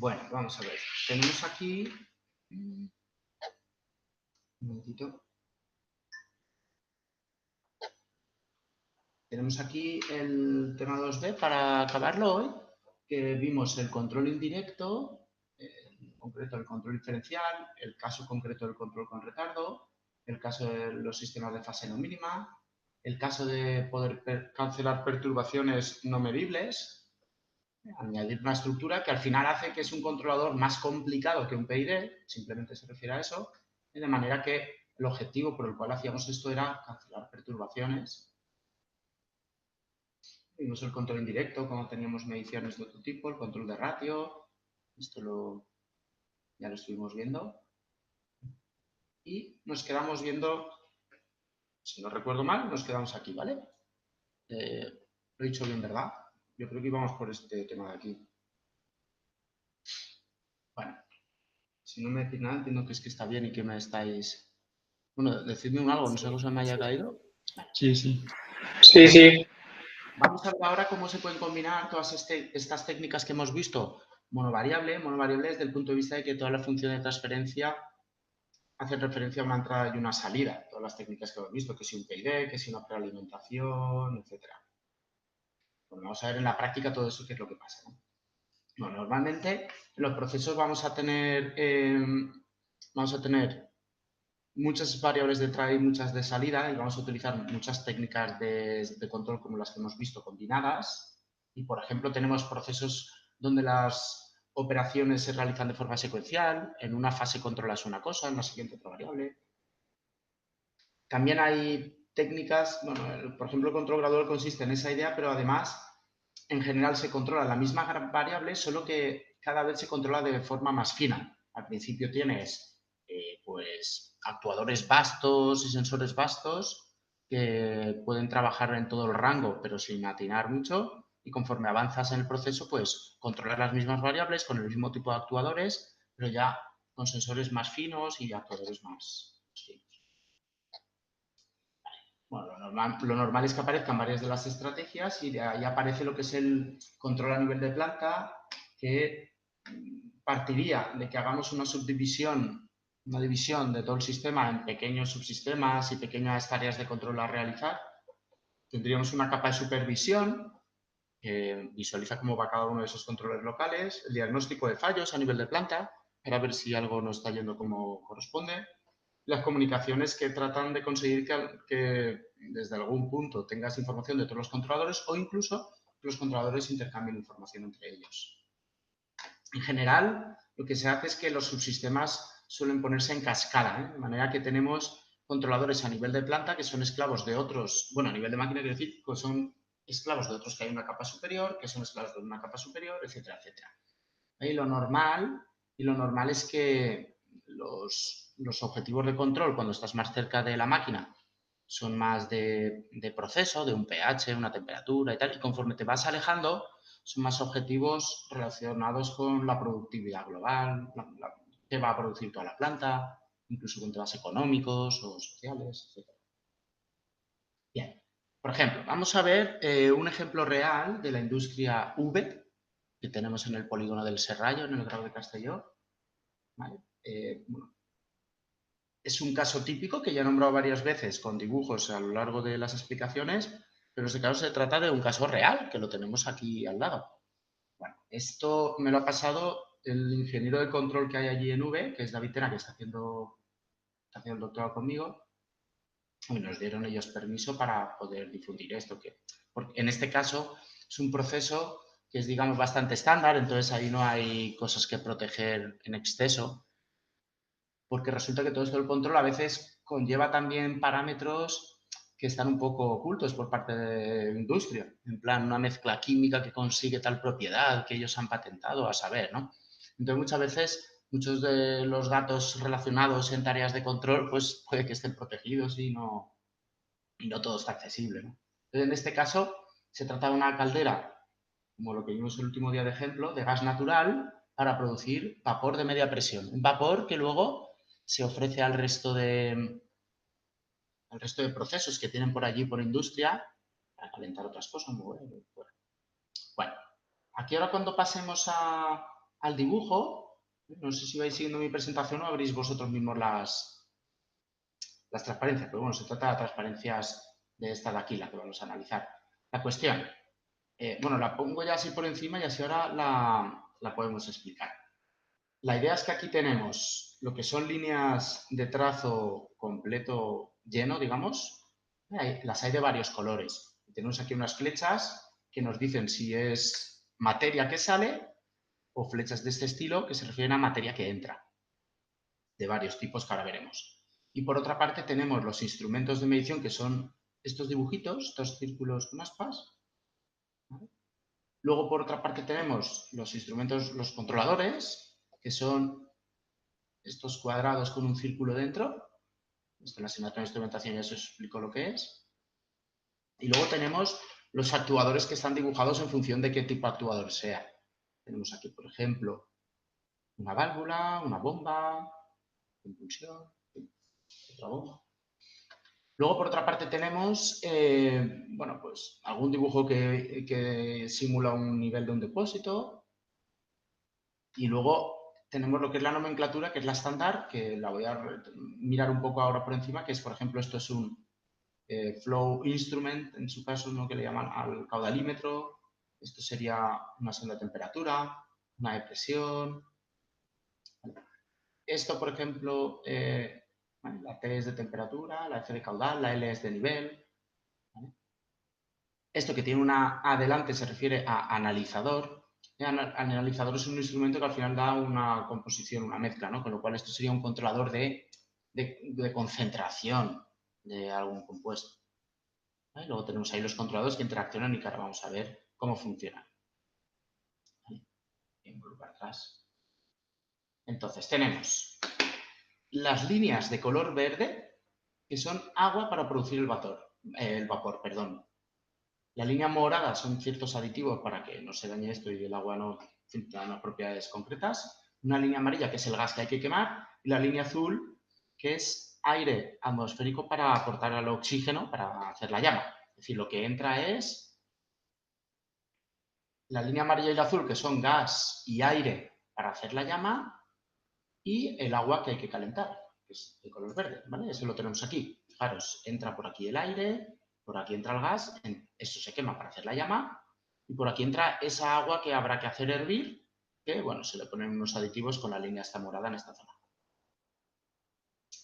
Bueno, vamos a ver. Tenemos aquí... Un momentito. Tenemos aquí el tema 2B para acabarlo hoy, que vimos el control indirecto, en concreto el control diferencial, el caso concreto del control con retardo, el caso de los sistemas de fase no mínima, el caso de poder cancelar perturbaciones no medibles, añadir una estructura que al final hace que es un controlador más complicado que un PID, simplemente se refiere a eso, de manera que el objetivo por el cual hacíamos esto era cancelar perturbaciones. Vimos el control indirecto, cuando teníamos mediciones de otro tipo, el control de ratio, esto ya lo estuvimos viendo. Y nos quedamos viendo, si no recuerdo mal, nos quedamos aquí, ¿vale? Lo he dicho bien, ¿verdad? Yo creo que íbamos por este tema de aquí. Bueno, si no me decís nada, entiendo que es que está bien y que me estáis... Bueno, decidme un algo, no sé qué cosa me haya caído. Sí, sí. Sí, sí. Vamos a ver ahora cómo se pueden combinar todas estas técnicas que hemos visto. Monovariable desde el punto de vista de que todas las funciones de transferencia hacen referencia a una entrada y una salida. Todas las técnicas que hemos visto, que si un PID, que si una prealimentación, etc. Bueno, vamos a ver en la práctica todo eso qué es lo que pasa, ¿no? Bueno, normalmente en los procesos vamos a tener muchas variables de entrada y muchas de salida y vamos a utilizar muchas técnicas de control como las que hemos visto combinadas. Y, por ejemplo, tenemos procesos donde las operaciones se realizan de forma secuencial, en una fase controlas una cosa, en la siguiente otra variable. También hay técnicas, bueno, por ejemplo, el control gradual consiste en esa idea, pero además, en general, se controla la misma variable, solo que cada vez se controla de forma más fina. Al principio tienes, pues, actuadores vastos y sensores vastos que pueden trabajar en todo el rango, pero sin atinar mucho. Y conforme avanzas en el proceso, pues, controlar las mismas variables con el mismo tipo de actuadores, pero ya con sensores más finos y actuadores más finos. Bueno, lo normal es que aparezcan varias de las estrategias y de ahí aparece lo que es el control a nivel de planta, que partiría de que hagamos una subdivisión, una división de todo el sistema en pequeños subsistemas y pequeñas tareas de control a realizar. Tendríamos una capa de supervisión que visualiza cómo va cada uno de esos controles locales, el diagnóstico de fallos a nivel de planta para ver si algo no está yendo como corresponde, las comunicaciones que tratan de conseguir que desde algún punto tengas información de todos los controladores o incluso que los controladores intercambien información entre ellos. En general, lo que se hace es que los subsistemas suelen ponerse en cascada, ¿eh? De manera que tenemos controladores a nivel de planta que son esclavos de otros, bueno, a nivel de máquina quiero decir, que son esclavos de otros que hay en una capa superior, que son esclavos de una capa superior, etcétera, etcétera. Y lo normal es que los objetivos de control, cuando estás más cerca de la máquina, son más de proceso, de un pH, una temperatura y tal, y conforme te vas alejando, son más objetivos relacionados con la productividad global, que va a producir toda la planta, incluso con temas económicos o sociales, etc. Bien, por ejemplo, vamos a ver un ejemplo real de la industria V que tenemos en el polígono del Serrallo, en el Grau de Castelló. ¿Vale? Bueno, es un caso típico que ya he nombrado varias veces con dibujos a lo largo de las explicaciones, pero en este caso se trata de un caso real, que lo tenemos aquí al lado. Bueno, esto me lo ha pasado el ingeniero de control que hay allí en V, que es David Tena, que está haciendo el doctorado conmigo, y nos dieron ellos permiso para poder difundir esto, porque en este caso es un proceso que es, digamos, bastante estándar, entonces ahí no hay cosas que proteger en exceso, porque resulta que todo esto del control a veces conlleva también parámetros que están un poco ocultos por parte de la industria, en plan una mezcla química que consigue tal propiedad que ellos han patentado, a saber, ¿no? Entonces muchas veces muchos de los datos relacionados en tareas de control pues puede que estén protegidos y no todo está accesible, ¿no? Entonces en este caso se trata de una caldera, como lo que vimos el último día de ejemplo, de gas natural para producir vapor de media presión. Un vapor que luego se ofrece al resto de procesos que tienen por allí por industria para calentar otras cosas. Muy bueno. Bueno, aquí ahora cuando pasemos a al dibujo, no sé si vais siguiendo mi presentación o abrís vosotros mismos las transparencias, pero bueno, se trata de transparencias de esta de aquí, la que vamos a analizar. La cuestión, bueno, la pongo ya así por encima y así ahora la podemos explicar. La idea es que aquí tenemos lo que son líneas de trazo completo lleno, digamos. Las hay de varios colores. Tenemos aquí unas flechas que nos dicen si es materia que sale o flechas de este estilo que se refieren a materia que entra, de varios tipos que ahora veremos. Y por otra parte tenemos los instrumentos de medición que son estos dibujitos, estos círculos con aspas. ¿Vale? Luego por otra parte tenemos los instrumentos, los controladores, que son estos cuadrados con un círculo dentro. Esto en la asignatura de instrumentación ya os explico lo que es. Y luego tenemos los actuadores que están dibujados en función de qué tipo de actuador sea. Tenemos aquí, por ejemplo, una válvula, una bomba, impulsión, otra bomba. Luego, por otra parte, tenemos bueno, pues algún dibujo que simula un nivel de un depósito. Y luego tenemos lo que es la nomenclatura, que es la estándar, que la voy a mirar un poco ahora por encima, que es, por ejemplo, esto es un flow instrument, en su caso, ¿no? Que le llaman al caudalímetro. Esto sería una sonda de temperatura, una de presión. Esto, por ejemplo, ¿vale? La T es de temperatura, la F de caudal, la L es de nivel. ¿Vale? Esto que tiene una A delante se refiere a analizador. Analizador es un instrumento que al final da una composición, una mezcla, ¿no? Con lo cual esto sería un controlador de concentración de algún compuesto. ¿Vale? Luego tenemos ahí los controladores que interaccionan y que ahora vamos a ver cómo funcionan. ¿Vale? Bien, para atrás. Entonces tenemos las líneas de color verde, que son agua para producir el vapor, perdón. La línea morada son ciertos aditivos para que no se dañe esto y el agua no tenga unas propiedades concretas. Una línea amarilla, que es el gas que hay que quemar. Y la línea azul, que es aire atmosférico para aportar al oxígeno para hacer la llama. Es decir, lo que entra es la línea amarilla y la azul, que son gas y aire para hacer la llama, y el agua que hay que calentar, que es de color verde, ¿vale? Eso lo tenemos aquí. Fijaros, entra por aquí el aire, por aquí entra el gas, esto se quema para hacer la llama, y por aquí entra esa agua que habrá que hacer hervir, que, bueno, se le ponen unos aditivos con la línea esta morada en esta zona.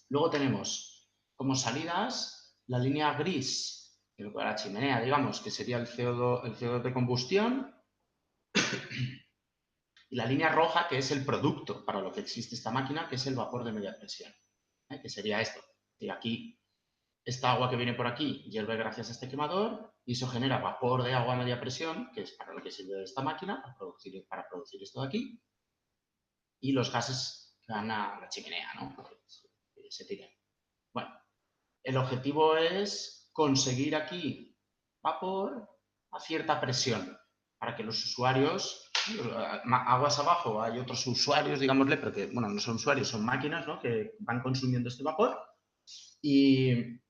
Luego tenemos como salidas la línea gris, la chimenea, digamos, que sería el CO2 de combustión, y la línea roja, que es el producto para lo que existe esta máquina, que es el vapor de media presión, que sería esto. Y aquí, esta agua que viene por aquí hierve gracias a este quemador y eso genera vapor de agua a media presión, que es para lo que sirve esta máquina, para producir esto de aquí, y los gases que van a la chimenea, ¿no? Que se tiran. Bueno, el objetivo es conseguir aquí vapor a cierta presión para que los usuarios, aguas abajo, hay otros usuarios, digámosle, pero que, bueno, no son usuarios, son máquinas, ¿no? Que van consumiendo este vapor y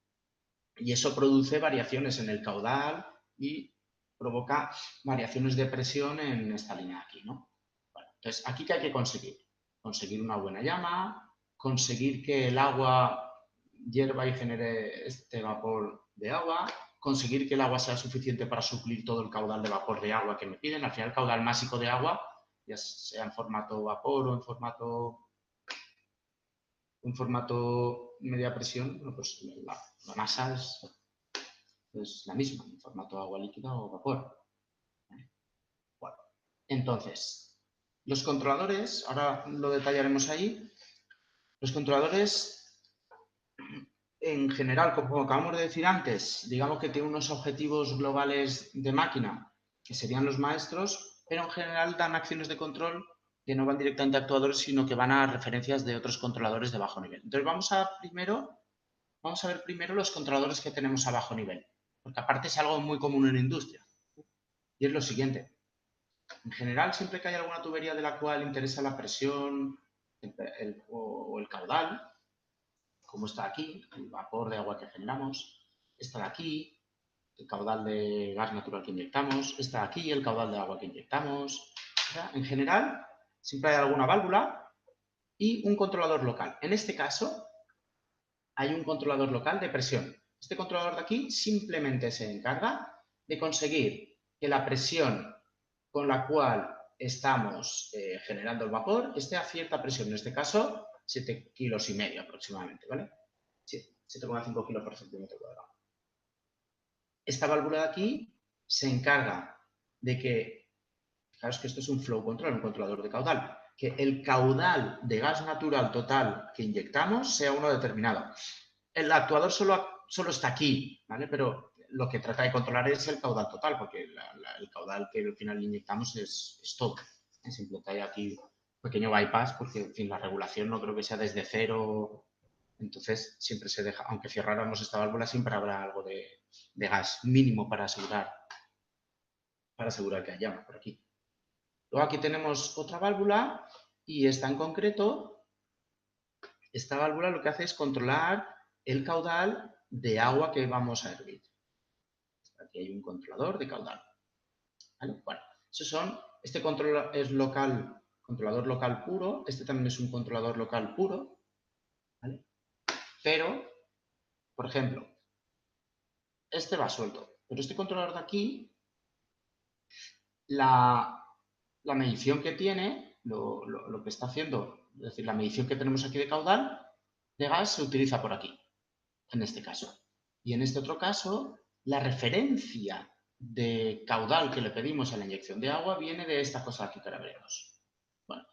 eso produce variaciones en el caudal y provoca variaciones de presión en esta línea de aquí, ¿no? Bueno, entonces, ¿aquí qué hay que conseguir? Conseguir una buena llama, conseguir que el agua hierva y genere este vapor de agua, conseguir que el agua sea suficiente para suplir todo el caudal de vapor de agua que me piden. Al final, el caudal másico de agua, ya sea en formato vapor o en formato media presión, bueno, pues la masa es la misma, en formato agua líquida o vapor. Bueno, entonces, los controladores, ahora lo detallaremos ahí, los controladores en general, como acabamos de decir antes, digamos que tienen unos objetivos globales de máquina, que serían los maestros, pero en general dan acciones de control que no van directamente a actuadores, sino que van a referencias de otros controladores de bajo nivel. Entonces, vamos a ver primero los controladores que tenemos a bajo nivel, porque aparte es algo muy común en la industria. Y es lo siguiente. En general, siempre que hay alguna tubería de la cual interesa la presión o el caudal, como está aquí, el vapor de agua que generamos, está de aquí, el caudal de gas natural que inyectamos, está aquí el caudal de agua que inyectamos. O sea, en general, siempre hay alguna válvula y un controlador local. En este caso, hay un controlador local de presión. Este controlador de aquí simplemente se encarga de conseguir que la presión con la cual estamos generando el vapor esté a cierta presión, en este caso 7,5 kilos aproximadamente, ¿vale? Sí, 7,5 kilos por centímetro cuadrado. Esta válvula de aquí se encarga de que, fijaros que esto es un flow control, un controlador de caudal, que el caudal de gas natural total que inyectamos sea uno determinado. El actuador solo está aquí, ¿vale? Pero lo que trata de controlar es el caudal total, porque el caudal que al final inyectamos es todo. Simplemente hay aquí un pequeño bypass, porque en fin, la regulación no creo que sea desde cero. Entonces, siempre se deja, aunque cerráramos esta válvula, siempre habrá algo de gas mínimo para asegurar que haya por aquí. Luego aquí tenemos otra válvula y esta en concreto, esta válvula lo que hace es controlar el caudal de agua que vamos a hervir. Aquí hay un controlador de caudal. ¿Vale? Bueno, este control es local, controlador local puro, este también es un controlador local puro, ¿vale? Pero, por ejemplo, este va suelto, pero este controlador de aquí, la medición que tiene, lo que está haciendo, es decir, la medición que tenemos aquí de caudal de gas se utiliza por aquí, en este caso. Y en este otro caso, la referencia de caudal que le pedimos a la inyección de agua viene de esta cosa aquí que ahora veremos. Bueno,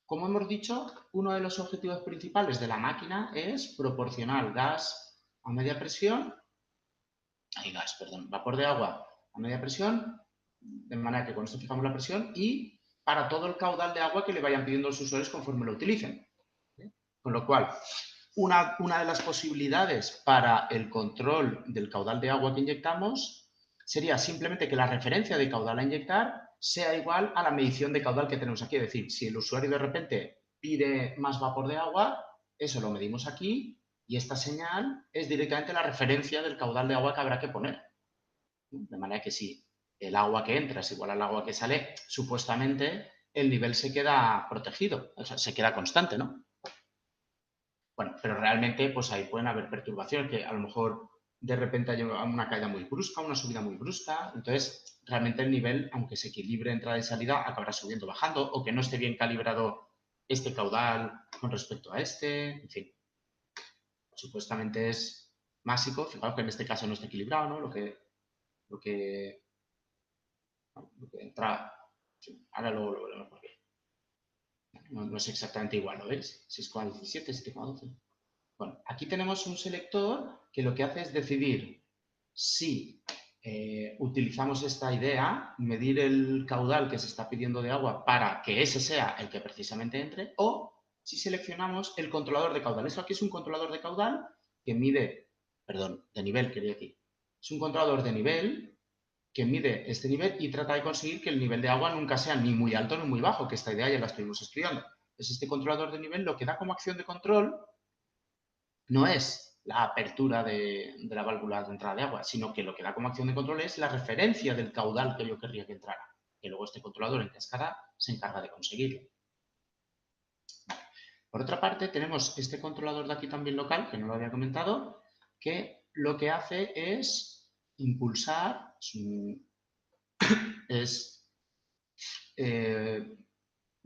como hemos dicho, uno de los objetivos principales de la máquina es proporcionar vapor de agua a media presión, de manera que con esto fijamos la presión y para todo el caudal de agua que le vayan pidiendo los usuarios conforme lo utilicen. Con lo cual, una de las posibilidades para el control del caudal de agua que inyectamos sería simplemente que la referencia de caudal a inyectar sea igual a la medición de caudal que tenemos aquí. Es decir, si el usuario de repente pide más vapor de agua, eso lo medimos aquí y esta señal es directamente la referencia del caudal de agua que habrá que poner. De manera que si el agua que entra es igual al agua que sale, supuestamente el nivel se queda protegido, o sea, se queda constante, ¿no? Bueno, pero realmente pues ahí pueden haber perturbaciones, que a lo mejor de repente hay una caída muy brusca, una subida muy brusca, entonces realmente el nivel, aunque se equilibre entrada y salida, acabará subiendo, bajando, o que no esté bien calibrado este caudal con respecto a este, en fin. Supuestamente es másico, fijaos que en este caso no está equilibrado, ¿no? Lo que entra, ahora lo veremos por qué. No es exactamente igual, ¿lo veis? 6,17, 7,12. Bueno, aquí tenemos un selector que lo que hace es decidir si utilizamos esta idea, medir el caudal que se está pidiendo de agua para que ese sea el que precisamente entre, o si seleccionamos el controlador de caudal. Esto aquí es un controlador de caudal que mide, perdón, de nivel, quería decir. Es un controlador de nivel que mide este nivel y trata de conseguir que el nivel de agua nunca sea ni muy alto ni muy bajo, que esta idea ya la estuvimos estudiando. Entonces, este controlador de nivel lo que da como acción de control no es la apertura de la válvula de entrada de agua, sino que lo que da como acción de control es la referencia del caudal que yo querría que entrara, que luego este controlador en cascada se encarga de conseguirlo. Por otra parte, tenemos este controlador de aquí también local, que no lo había comentado, que lo que hace es impulsar, un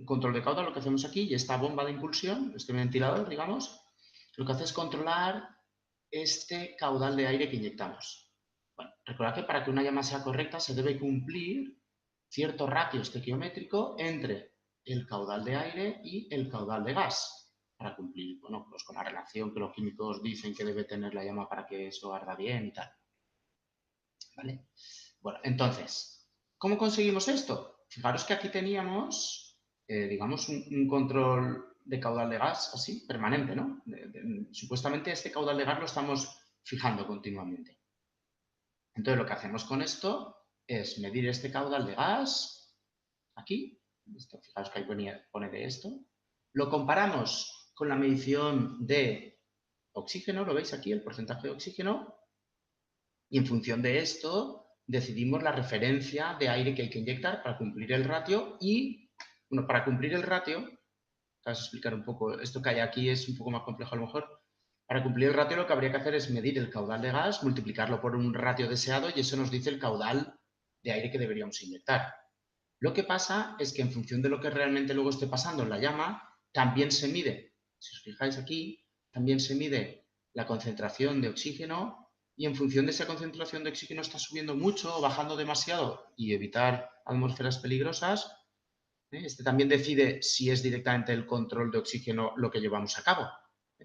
control de caudal, lo que hacemos aquí, y esta bomba de impulsión, este ventilador, digamos, lo que hace es controlar este caudal de aire que inyectamos. Bueno, recordad que para que una llama sea correcta se debe cumplir cierto ratio estequiométrico entre el caudal de aire y el caudal de gas, para cumplir, bueno, pues con la relación que los químicos dicen que debe tener la llama para que eso arda bien y tal. ¿Vale? Bueno, entonces, ¿cómo conseguimos esto? Fijaros que aquí teníamos, digamos, un control de caudal de gas así, permanente, ¿no? Supuestamente este caudal de gas lo estamos fijando continuamente. Entonces, lo que hacemos con esto es medir este caudal de gas, aquí, fijaos que ahí pone de esto, lo comparamos con la medición de oxígeno, lo veis aquí, el porcentaje de oxígeno, y en función de esto decidimos la referencia de aire que hay que inyectar para cumplir el ratio y Bueno, para cumplir el ratio, vamos a explicar un poco, esto que hay aquí es un poco más complejo a lo mejor. Para cumplir el ratio lo que habría que hacer es medir el caudal de gas, multiplicarlo por un ratio deseado y eso nos dice el caudal de aire que deberíamos inyectar. Lo que pasa es que en función de lo que realmente luego esté pasando en la llama, también se mide, si os fijáis aquí, también se mide la concentración de oxígeno y en función de esa concentración de oxígeno está subiendo mucho o bajando demasiado y evitar atmósferas peligrosas. Este también decide si es directamente el control de oxígeno lo que llevamos a cabo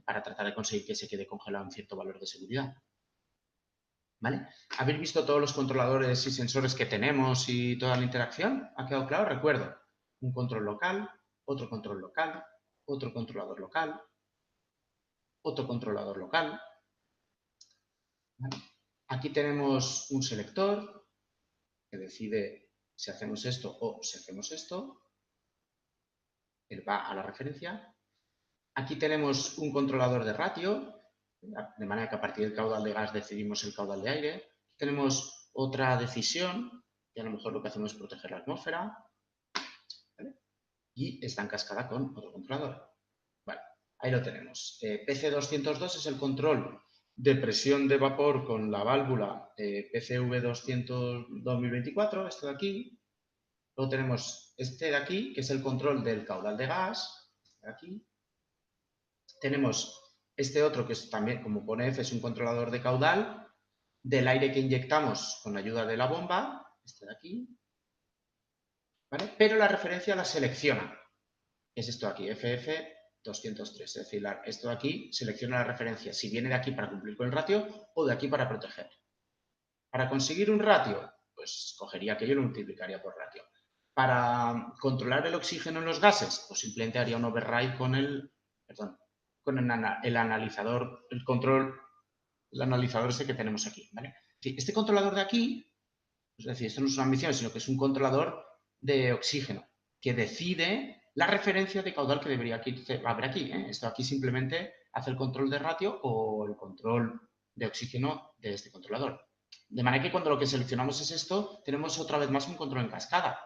para tratar de conseguir que se quede congelado en cierto valor de seguridad. ¿Vale? ¿Habéis visto todos los controladores y sensores que tenemos y toda la interacción? ¿Ha quedado claro? Recuerdo, un control local, otro control local, otro controlador local, otro controlador local. ¿Vale? Aquí tenemos un selector que decide si hacemos esto o si hacemos esto. Él va a la referencia. Aquí tenemos un controlador de ratio, de manera que a partir del caudal de gas decidimos el caudal de aire. Tenemos otra decisión, que a lo mejor lo que hacemos es proteger la atmósfera, ¿vale? Y está en cascada con otro controlador. Vale, ahí lo tenemos. PC202 es el control de presión de vapor con la válvula PCV200-2024, este de aquí. Luego tenemos este de aquí, que es el control del caudal de gas, este de aquí. Tenemos este otro que es también, como pone F, es un controlador de caudal del aire que inyectamos con la ayuda de la bomba, este de aquí, ¿vale? Pero la referencia la selecciona, es esto de aquí, FF203, es decir, esto de aquí selecciona la referencia, si viene de aquí para cumplir con el ratio o de aquí para proteger. Para conseguir un ratio, pues cogería aquello y lo multiplicaría por ratio. Para controlar el oxígeno en los gases, pues simplemente haría un override con el, perdón, con el analizador, el analizador ese que tenemos aquí, ¿vale? Este controlador de aquí, es decir, esto no es una ambición, sino que es un controlador de oxígeno que decide la referencia de caudal que debería haber aquí. Esto aquí simplemente hace el control de ratio o el control de oxígeno de este controlador. De manera que cuando lo que seleccionamos es esto, tenemos otra vez más un control en cascada.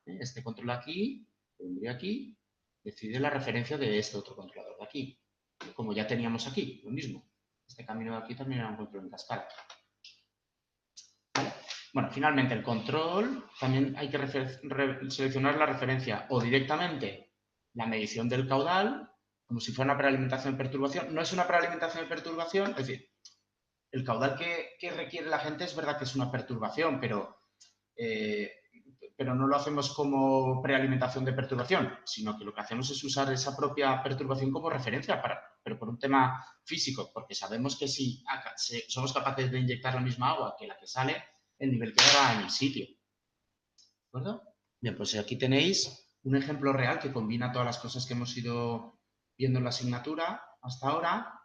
Este control de aquí, que vendría aquí, decide la referencia de este otro controlador de aquí. Como ya teníamos aquí, lo mismo. Este camino de aquí también era un control en cascada. ¿Vale? Bueno, finalmente el control, también hay que seleccionar la referencia o directamente la medición del caudal, como si fuera una prealimentación de perturbación. No es una prealimentación de perturbación, es decir, el caudal que requiere la gente es verdad que es una perturbación, pero no lo hacemos como prealimentación de perturbación, sino que lo que hacemos es usar esa propia perturbación como referencia, pero por un tema físico, porque sabemos que si somos capaces de inyectar la misma agua que la que sale, el nivel quedará en el sitio. ¿De acuerdo? Bien, pues aquí tenéis un ejemplo real que combina todas las cosas que hemos ido viendo en la asignatura hasta ahora.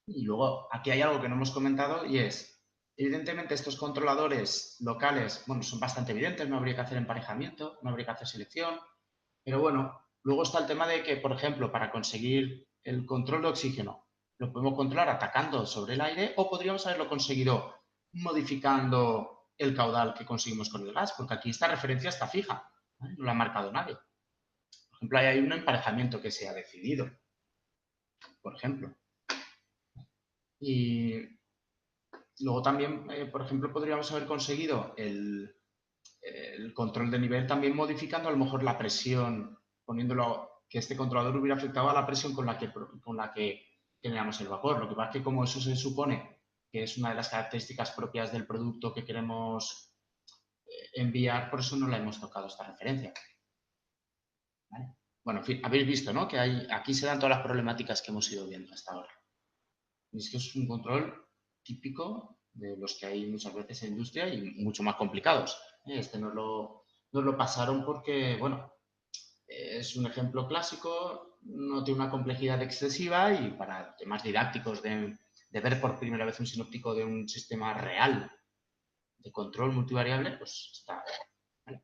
Y luego aquí hay algo que no hemos comentado y es, evidentemente estos controladores locales, bueno, son bastante evidentes, no habría que hacer emparejamiento, no habría que hacer selección, pero bueno, luego está el tema de que, por ejemplo, para conseguir el control de oxígeno, lo podemos controlar atacando sobre el aire o podríamos haberlo conseguido modificando el caudal que conseguimos con el gas, porque aquí esta referencia está fija, ¿vale? No la ha marcado nadie. Por ejemplo, ahí hay un emparejamiento que se ha decidido, por ejemplo. Y luego también, por ejemplo, podríamos haber conseguido el control de nivel también modificando a lo mejor la presión, poniéndolo que este controlador hubiera afectado a la presión con la que generamos el vapor. Lo que pasa es que como eso se supone que es una de las características propias del producto que queremos enviar, por eso no la hemos tocado esta referencia. ¿Vale? Bueno, en fin, habéis visto, ¿no? Que aquí se dan todas las problemáticas que hemos ido viendo hasta ahora. Y es que es un control típico de los que hay muchas veces en industria y mucho más complicados. Este nos lo pasaron porque, bueno, es un ejemplo clásico, no tiene una complejidad excesiva y para temas didácticos de ver por primera vez un sinóptico de un sistema real de control multivariable, pues está. ¿Vale?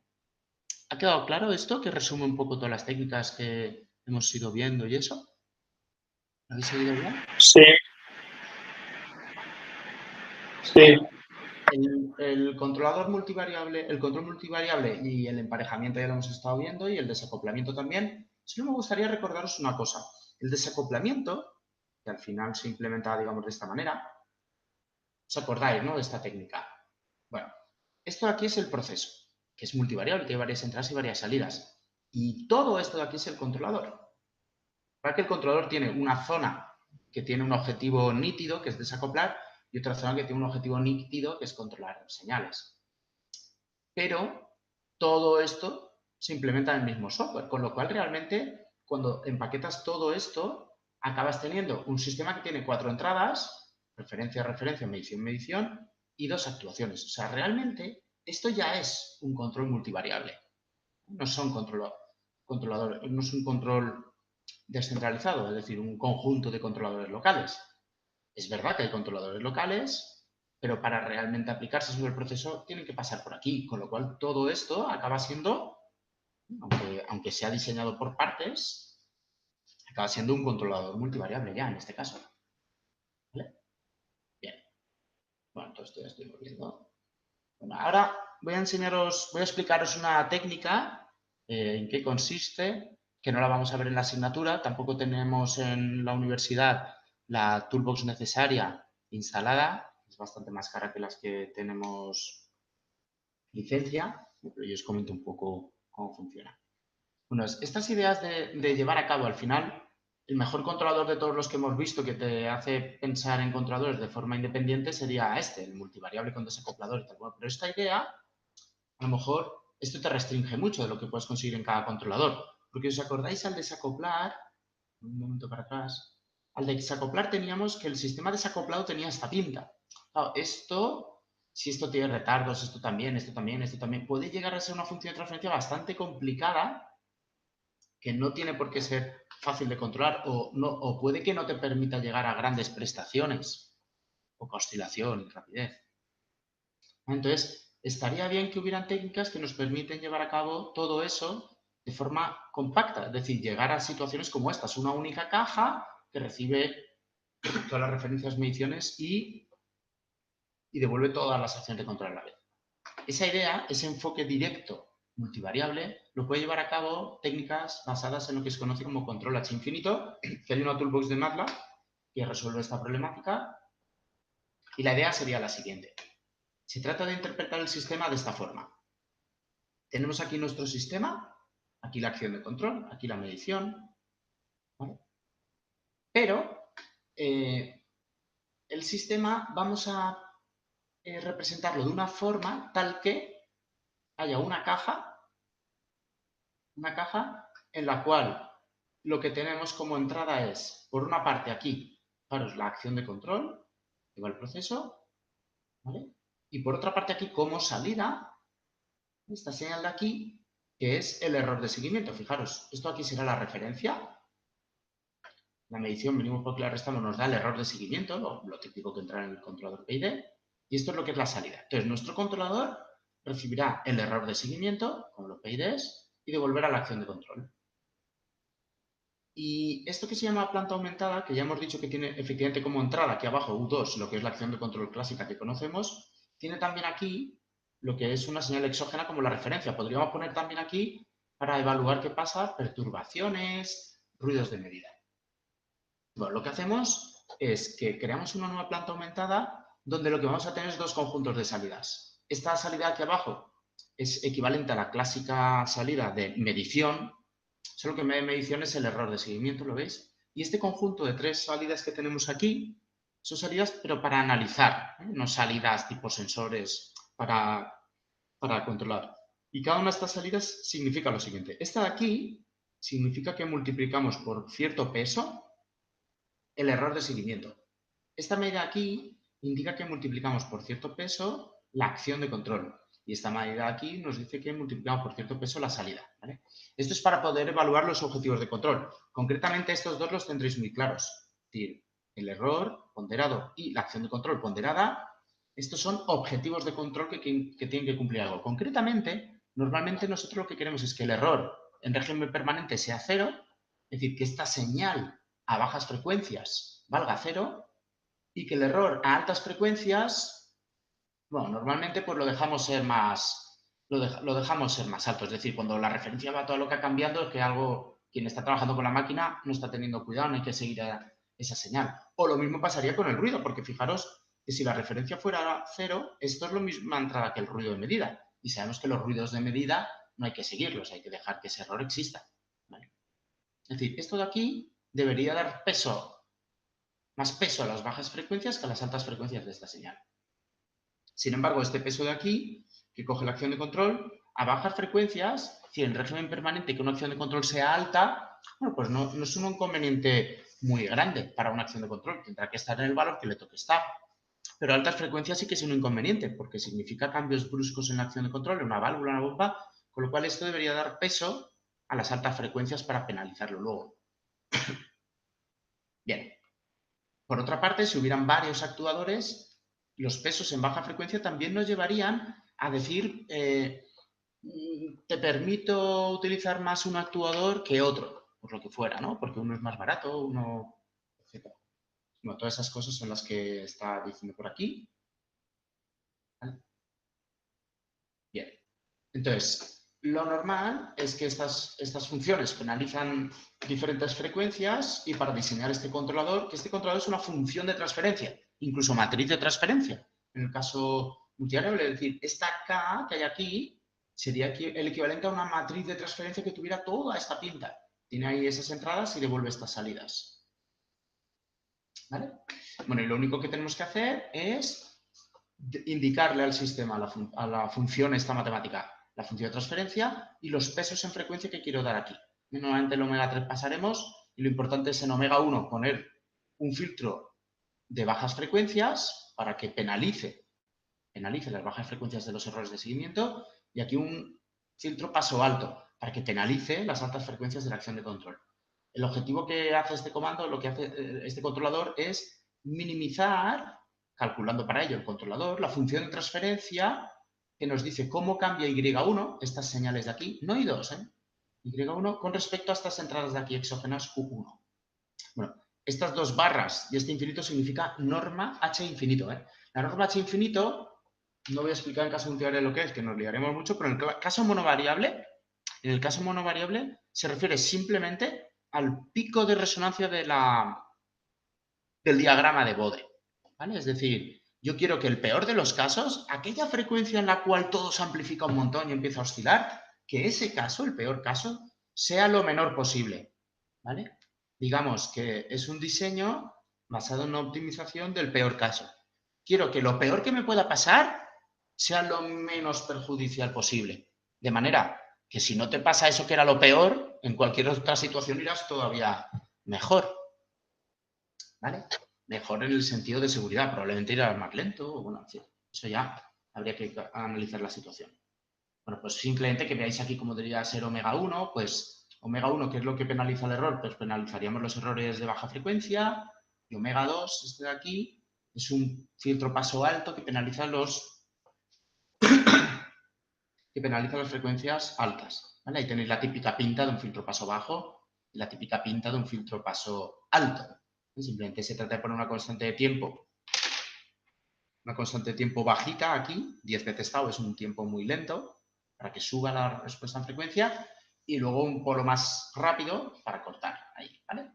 ¿Ha quedado claro esto? Que resume un poco todas las técnicas que hemos ido viendo y eso. ¿Lo habéis seguido bien? Sí. Sí. el controlador multivariable, el control multivariable y el emparejamiento ya lo hemos estado viendo y el desacoplamiento también. Solo me gustaría recordaros una cosa. El desacoplamiento, que al final se implementa, digamos, de esta manera, ¿os acordáis, no, de esta técnica? Bueno, esto de aquí es el proceso, que es multivariable, tiene varias entradas y varias salidas. Y todo esto de aquí es el controlador. Para que el controlador tiene una zona que tiene un objetivo nítido, que es desacoplar, y otra zona que tiene un objetivo nítido, que es controlar señales. Pero todo esto se implementa en el mismo software, con lo cual realmente cuando empaquetas todo esto, acabas teniendo un sistema que tiene 4 entradas, referencia, referencia, medición, medición, y 2 actuaciones. O sea, realmente esto ya es un control multivariable. No son controladores, no es un control descentralizado, es decir, un conjunto de controladores locales. Es verdad que hay controladores locales, pero para realmente aplicarse sobre el proceso tienen que pasar por aquí, con lo cual todo esto acaba siendo, aunque sea diseñado por partes, acaba siendo un controlador multivariable ya en este caso. ¿Vale? Bien. Bueno, todo esto ya estoy volviendo. Bueno, ahora voy a explicaros una técnica en qué consiste, que no la vamos a ver en la asignatura, tampoco tenemos en la universidad la toolbox necesaria instalada, es bastante más cara que las que tenemos licencia, pero yo os comento un poco cómo funciona. Bueno, estas ideas de llevar a cabo al final, el mejor controlador de todos los que hemos visto que te hace pensar en controladores de forma independiente sería este, el multivariable con desacoplador y tal. Bueno, pero esta idea, a lo mejor, esto te restringe mucho de lo que puedes conseguir en cada controlador. Porque os acordáis al desacoplar, un momento para atrás, al desacoplar teníamos que el sistema desacoplado tenía esta pinta. Claro, si esto tiene retardos, esto también, esto también, esto también, puede llegar a ser una función de transferencia bastante complicada que no tiene por qué ser fácil de controlar o puede que no te permita llegar a grandes prestaciones, poca oscilación y rapidez. Entonces, estaría bien que hubieran técnicas que nos permiten llevar a cabo todo eso de forma compacta, es decir, llegar a situaciones como estas, una única caja que recibe todas las referencias, mediciones y devuelve todas las acciones de control a la vez. Esa idea, ese enfoque directo multivariable, lo puede llevar a cabo técnicas basadas en lo que se conoce como control H infinito, que hay una toolbox de MATLAB que resuelve esta problemática. Y la idea sería la siguiente. Se trata de interpretar el sistema de esta forma. Tenemos aquí nuestro sistema, aquí la acción de control, aquí la medición, ¿vale? Pero el sistema vamos a representarlo de una forma tal que haya una caja en la cual lo que tenemos como entrada es, por una parte aquí, fijaros, la acción de control, que va el proceso, ¿vale? Y por otra parte aquí, como salida, esta señal de aquí, que es el error de seguimiento. Fijaros, esto aquí será la referencia. La medición venimos porque la restamos nos da el error de seguimiento, lo típico que entra en el controlador PID. Y esto es lo que es la salida. Entonces, nuestro controlador recibirá el error de seguimiento, con los PIDs, y devolverá la acción de control. Y esto que se llama planta aumentada, que ya hemos dicho que tiene efectivamente como entrada aquí abajo U2, lo que es la acción de control clásica que conocemos, tiene también aquí lo que es una señal exógena como la referencia. Podríamos poner también aquí para evaluar qué pasa, perturbaciones, ruidos de medida. Bueno, lo que hacemos es que creamos una nueva planta aumentada donde lo que vamos a tener es dos conjuntos de salidas. Esta salida aquí abajo es equivalente a la clásica salida de medición, solo que en vez de medición es el error de seguimiento, ¿lo veis? Y este conjunto de tres salidas que tenemos aquí son salidas pero para analizar, ¿eh? No salidas tipo sensores para controlar. Y cada una de estas salidas significa lo siguiente. Esta de aquí significa que multiplicamos por cierto peso el error de seguimiento. Esta medida aquí indica que multiplicamos por cierto peso la acción de control. Y esta medida aquí nos dice que multiplicamos por cierto peso la salida, ¿vale? Esto es para poder evaluar los objetivos de control. Concretamente, estos dos los tendréis muy claros. Es decir, el error ponderado y la acción de control ponderada, estos son objetivos de control que tienen que cumplir algo. Concretamente, normalmente nosotros lo que queremos es que el error en régimen permanente sea cero, es decir, que esta señal a bajas frecuencias valga cero y que el error a altas frecuencias Bueno, normalmente pues lo dejamos ser más, lo dejamos ser más alto. Es decir, cuando la referencia va todo lo que ha cambiado es que quien está trabajando con la máquina no está teniendo cuidado, no hay que seguir esa señal. O lo mismo pasaría con el ruido, porque fijaros que si la referencia fuera 0, esto es lo misma entrada que el ruido de medida. Y sabemos que los ruidos de medida no hay que seguirlos, hay que dejar que ese error exista. ¿Vale? Es decir, esto de aquí debería dar más peso a las bajas frecuencias que a las altas frecuencias de esta señal. Sin embargo, este peso de aquí, que coge la acción de control, a bajas frecuencias, si en régimen permanente que una acción de control sea alta, bueno, pues no es un inconveniente muy grande para una acción de control. Tendrá que estar en el valor que le toque estar. Pero a altas frecuencias sí que es un inconveniente, porque significa cambios bruscos en la acción de control, en una válvula, en una bomba, con lo cual esto debería dar peso a las altas frecuencias para penalizarlo luego. Bien. Por otra parte, si hubieran varios actuadores, los pesos en baja frecuencia también nos llevarían a decir, te permito utilizar más un actuador que otro, por lo que fuera, ¿no? Porque uno es más barato, uno, etc. Bueno, todas esas cosas son las que está diciendo por aquí. ¿Vale? Bien. Entonces, lo normal es que estas funciones penalizan diferentes frecuencias y para diseñar este controlador, que este controlador es una función de transferencia, incluso matriz de transferencia. En el caso multivariable, es decir, esta K que hay aquí sería el equivalente a una matriz de transferencia que tuviera toda esta pinta. Tiene ahí esas entradas y devuelve estas salidas. ¿Vale? Bueno, y lo único que tenemos que hacer es indicarle al sistema, a la función esta matemática, la función de transferencia y los pesos en frecuencia que quiero dar aquí. Normalmente en omega 3 pasaremos y lo importante es en omega 1 poner un filtro de bajas frecuencias para que penalice las bajas frecuencias de los errores de seguimiento y aquí un filtro paso alto para que penalice las altas frecuencias de la acción de control. El objetivo que hace este comando, lo que hace este controlador es minimizar, calculando para ello el controlador, la función de transferencia que nos dice cómo cambia Y1, estas señales de aquí, no Y2, Y1 con respecto a estas entradas de aquí exógenas U1. Bueno, estas dos barras y este infinito significa norma H infinito. La norma H infinito, no voy a explicar en caso multivariable lo que es, que nos liaremos mucho, pero en el caso monovariable, se refiere simplemente al pico de resonancia del diagrama de Bode. ¿Vale? Es decir, yo quiero que el peor de los casos, aquella frecuencia en la cual todo se amplifica un montón y empieza a oscilar, que ese caso, el peor caso, sea lo menor posible. ¿Vale? Digamos que es un diseño basado en una optimización del peor caso. Quiero que lo peor que me pueda pasar sea lo menos perjudicial posible. De manera que si no te pasa eso que era lo peor, en cualquier otra situación irás todavía mejor. ¿Vale? Mejor en el sentido de seguridad, probablemente irás más lento, bueno, eso ya habría que analizar la situación. Bueno, pues simplemente que veáis aquí cómo debería ser omega 1, pues omega 1, que es lo que penaliza el error, pues penalizaríamos los errores de baja frecuencia, y omega 2, este de aquí, es un filtro paso alto que penaliza las frecuencias altas. ¿Vale? Ahí tenéis la típica pinta de un filtro paso bajo y la típica pinta de un filtro paso alto. Simplemente se trata de poner una constante de tiempo bajita aquí, 10 veces tau es un tiempo muy lento, para que suba la respuesta en frecuencia, y luego un polo más rápido para cortar ahí, ¿vale?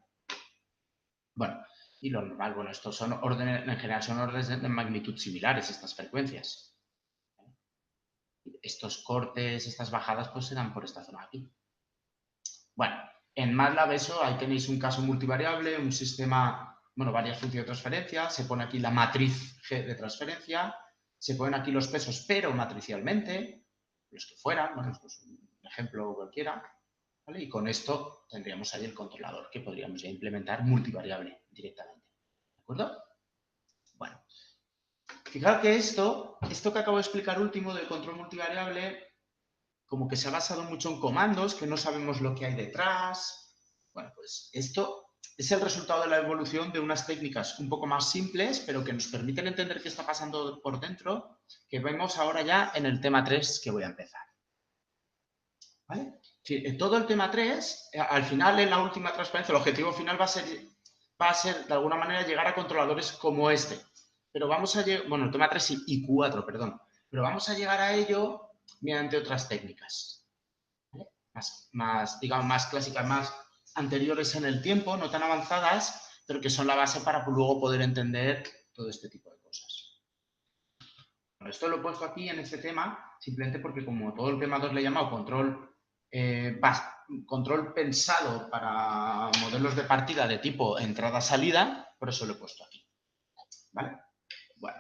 Bueno, y lo normal, bueno, estos son órdenes, en general son órdenes de magnitud similares, estas frecuencias. Estos cortes, estas bajadas, pues serán por esta zona aquí. Bueno, en MATLAB eso, ahí tenéis un caso multivariable, un sistema, bueno, varias funciones de transferencia, se pone aquí la matriz G de transferencia, se ponen aquí los pesos, pero matricialmente, los que fueran, bueno, pues un ejemplo cualquiera, ¿vale? Y con esto tendríamos ahí el controlador que podríamos ya implementar multivariable directamente, ¿de acuerdo? Bueno, fijaros que esto que acabo de explicar último del control multivariable, como que se ha basado mucho en comandos, que no sabemos lo que hay detrás. Bueno, pues esto es el resultado de la evolución de unas técnicas un poco más simples, pero que nos permiten entender qué está pasando por dentro, que vemos ahora ya en el tema 3 que voy a empezar. ¿Vale? En todo el tema 3, al final, en la última transparencia, el objetivo final va a ser de alguna manera llegar a controladores como este, pero vamos a llegar, bueno, el tema 3 y 4, perdón, pero vamos a llegar a ello mediante otras técnicas, ¿vale? Digamos, más clásicas, más anteriores en el tiempo, no tan avanzadas, pero que son la base para luego poder entender todo este tipo de cosas. Bueno, esto lo he puesto aquí en este tema simplemente porque como todo el tema 2 le he llamado control pensado para modelos de partida de tipo entrada-salida, por eso lo he puesto aquí, ¿vale? Bueno,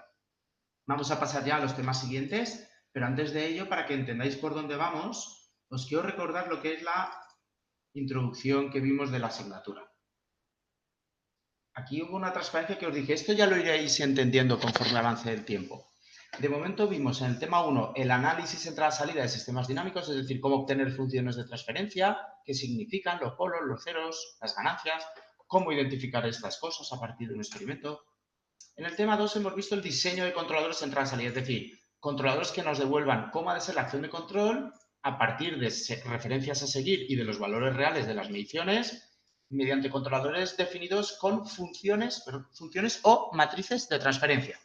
vamos a pasar ya a los temas siguientes, pero antes de ello, para que entendáis por dónde vamos, os quiero recordar lo que es la introducción que vimos de la asignatura. Aquí hubo una transparencia que os dije, esto ya lo iréis entendiendo conforme avance el tiempo. De momento vimos en el tema 1 el análisis entrada-salida de sistemas dinámicos, es decir, cómo obtener funciones de transferencia, qué significan los polos, los ceros, las ganancias, cómo identificar estas cosas a partir de un experimento. En el tema 2 hemos visto el diseño de controladores entrada-salida, es decir, controladores que nos devuelvan cómo ha de ser la acción de control a partir de referencias a seguir y de los valores reales de las mediciones mediante controladores definidos con funciones o matrices de transferencia.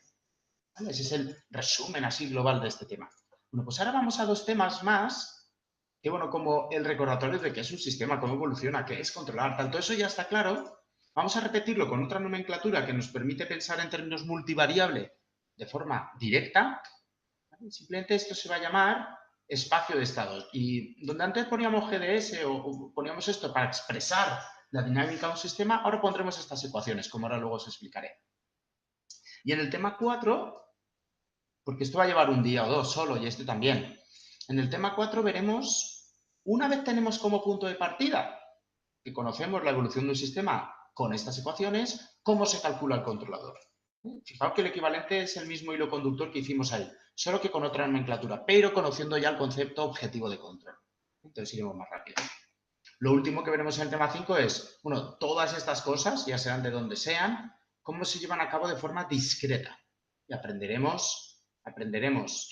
¿Vale? Ese es el resumen así global de este tema. Bueno, pues ahora vamos a dos temas más que, bueno, como el recordatorio de qué es un sistema, cómo evoluciona, qué es controlar, tanto eso ya está claro. Vamos a repetirlo con otra nomenclatura que nos permite pensar en términos multivariable de forma directa. ¿Vale? Simplemente esto se va a llamar espacio de estados. Y donde antes poníamos GDS o poníamos esto para expresar la dinámica de un sistema, ahora pondremos estas ecuaciones, como ahora luego os explicaré. Y en el tema 4, porque esto va a llevar un día o dos solo y este también. En el tema 4 veremos, una vez tenemos como punto de partida, que conocemos la evolución de un sistema con estas ecuaciones, cómo se calcula el controlador. Fijaos que el equivalente es el mismo hilo conductor que hicimos ahí, solo que con otra nomenclatura, pero conociendo ya el concepto objetivo de control. Entonces iremos más rápido. Lo último que veremos en el tema 5 es, bueno, todas estas cosas, ya sean de donde sean, cómo se llevan a cabo de forma discreta. Y aprenderemos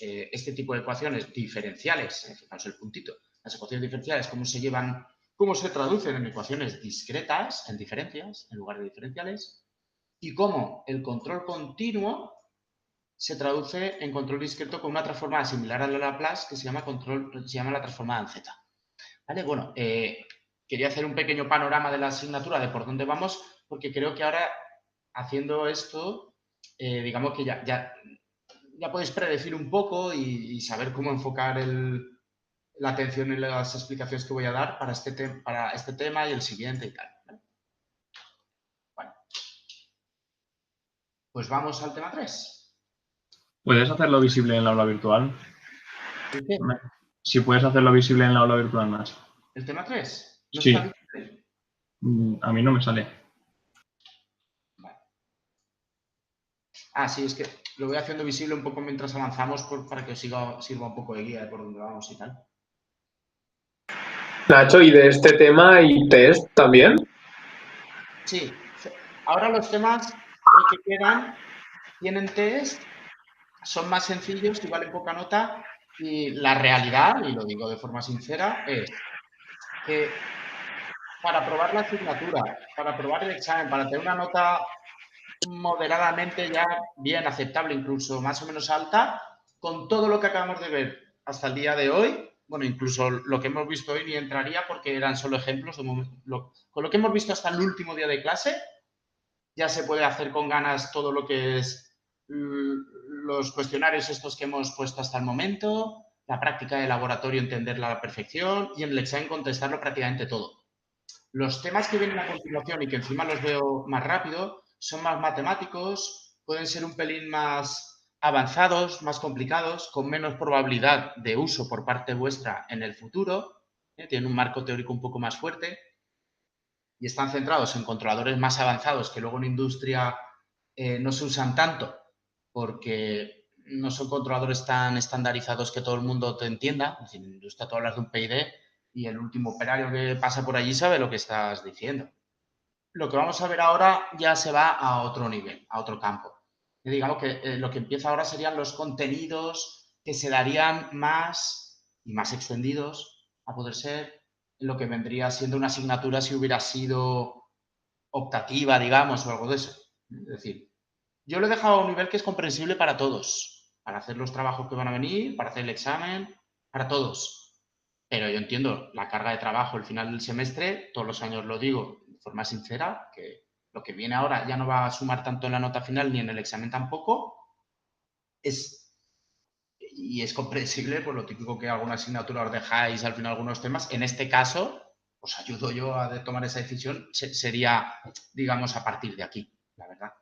este tipo de ecuaciones diferenciales, fijaos el puntito, las ecuaciones diferenciales, cómo se traducen en ecuaciones discretas, en diferencias, en lugar de diferenciales, y cómo el control continuo se traduce en control discreto con una transformada similar a la Laplace que se llama la transformada en Z. ¿Vale? Bueno, quería hacer un pequeño panorama de la asignatura de por dónde vamos, porque creo que ahora, haciendo esto, digamos que ya podéis predecir un poco y saber cómo enfocar la atención en las explicaciones que voy a dar para este tema y el siguiente y tal. ¿Vale? Bueno, pues vamos al tema 3. ¿Puedes hacerlo visible en la aula virtual? ¿El qué? Si puedes hacerlo visible en la aula virtual más. ¿El tema 3? ¿No Sí. está visible? A mí no me sale. Vale. Ah, sí, es que lo voy haciendo visible un poco mientras avanzamos para que os sirva un poco de guía de por dónde vamos y tal. Nacho, ¿y de este tema hay test también? Sí. Ahora los temas que quedan tienen test, son más sencillos y valen poca nota. Y la realidad, y lo digo de forma sincera, es que para aprobar la asignatura, para aprobar el examen, para tener una nota moderadamente ya bien aceptable, incluso más o menos alta, con todo lo que acabamos de ver hasta el día de hoy, bueno, incluso lo que hemos visto hoy ni entraría porque eran solo ejemplos, con lo que hemos visto hasta el último día de clase, ya se puede hacer con ganas todo lo que es los cuestionarios estos que hemos puesto hasta el momento, la práctica de laboratorio, entenderla a la perfección y en el examen contestarlo prácticamente todo. Los temas que vienen a continuación y que encima los veo más rápido son más matemáticos, pueden ser un pelín más avanzados, más complicados, con menos probabilidad de uso por parte vuestra en el futuro, tienen un marco teórico un poco más fuerte y están centrados en controladores más avanzados que luego en industria no se usan tanto porque no son controladores tan estandarizados que todo el mundo te entienda. Es decir, en industria tú hablas de un PID y el último operario que pasa por allí sabe lo que estás diciendo. Lo que vamos a ver ahora ya se va a otro nivel, a otro campo. Y digamos que lo que empieza ahora serían los contenidos que se darían más y más extendidos a poder ser lo que vendría siendo una asignatura si hubiera sido optativa, digamos, o algo de eso. Es decir, yo lo he dejado a un nivel que es comprensible para todos, para hacer los trabajos que van a venir, para hacer el examen, para todos. Pero yo entiendo la carga de trabajo al final del semestre, todos los años lo digo de forma sincera, que lo que viene ahora ya no va a sumar tanto en la nota final ni en el examen tampoco. Y es comprensible, por lo típico que alguna asignatura os dejáis al final algunos temas. En este caso, os ayudo yo a tomar esa decisión. Sería, digamos, a partir de aquí, la verdad.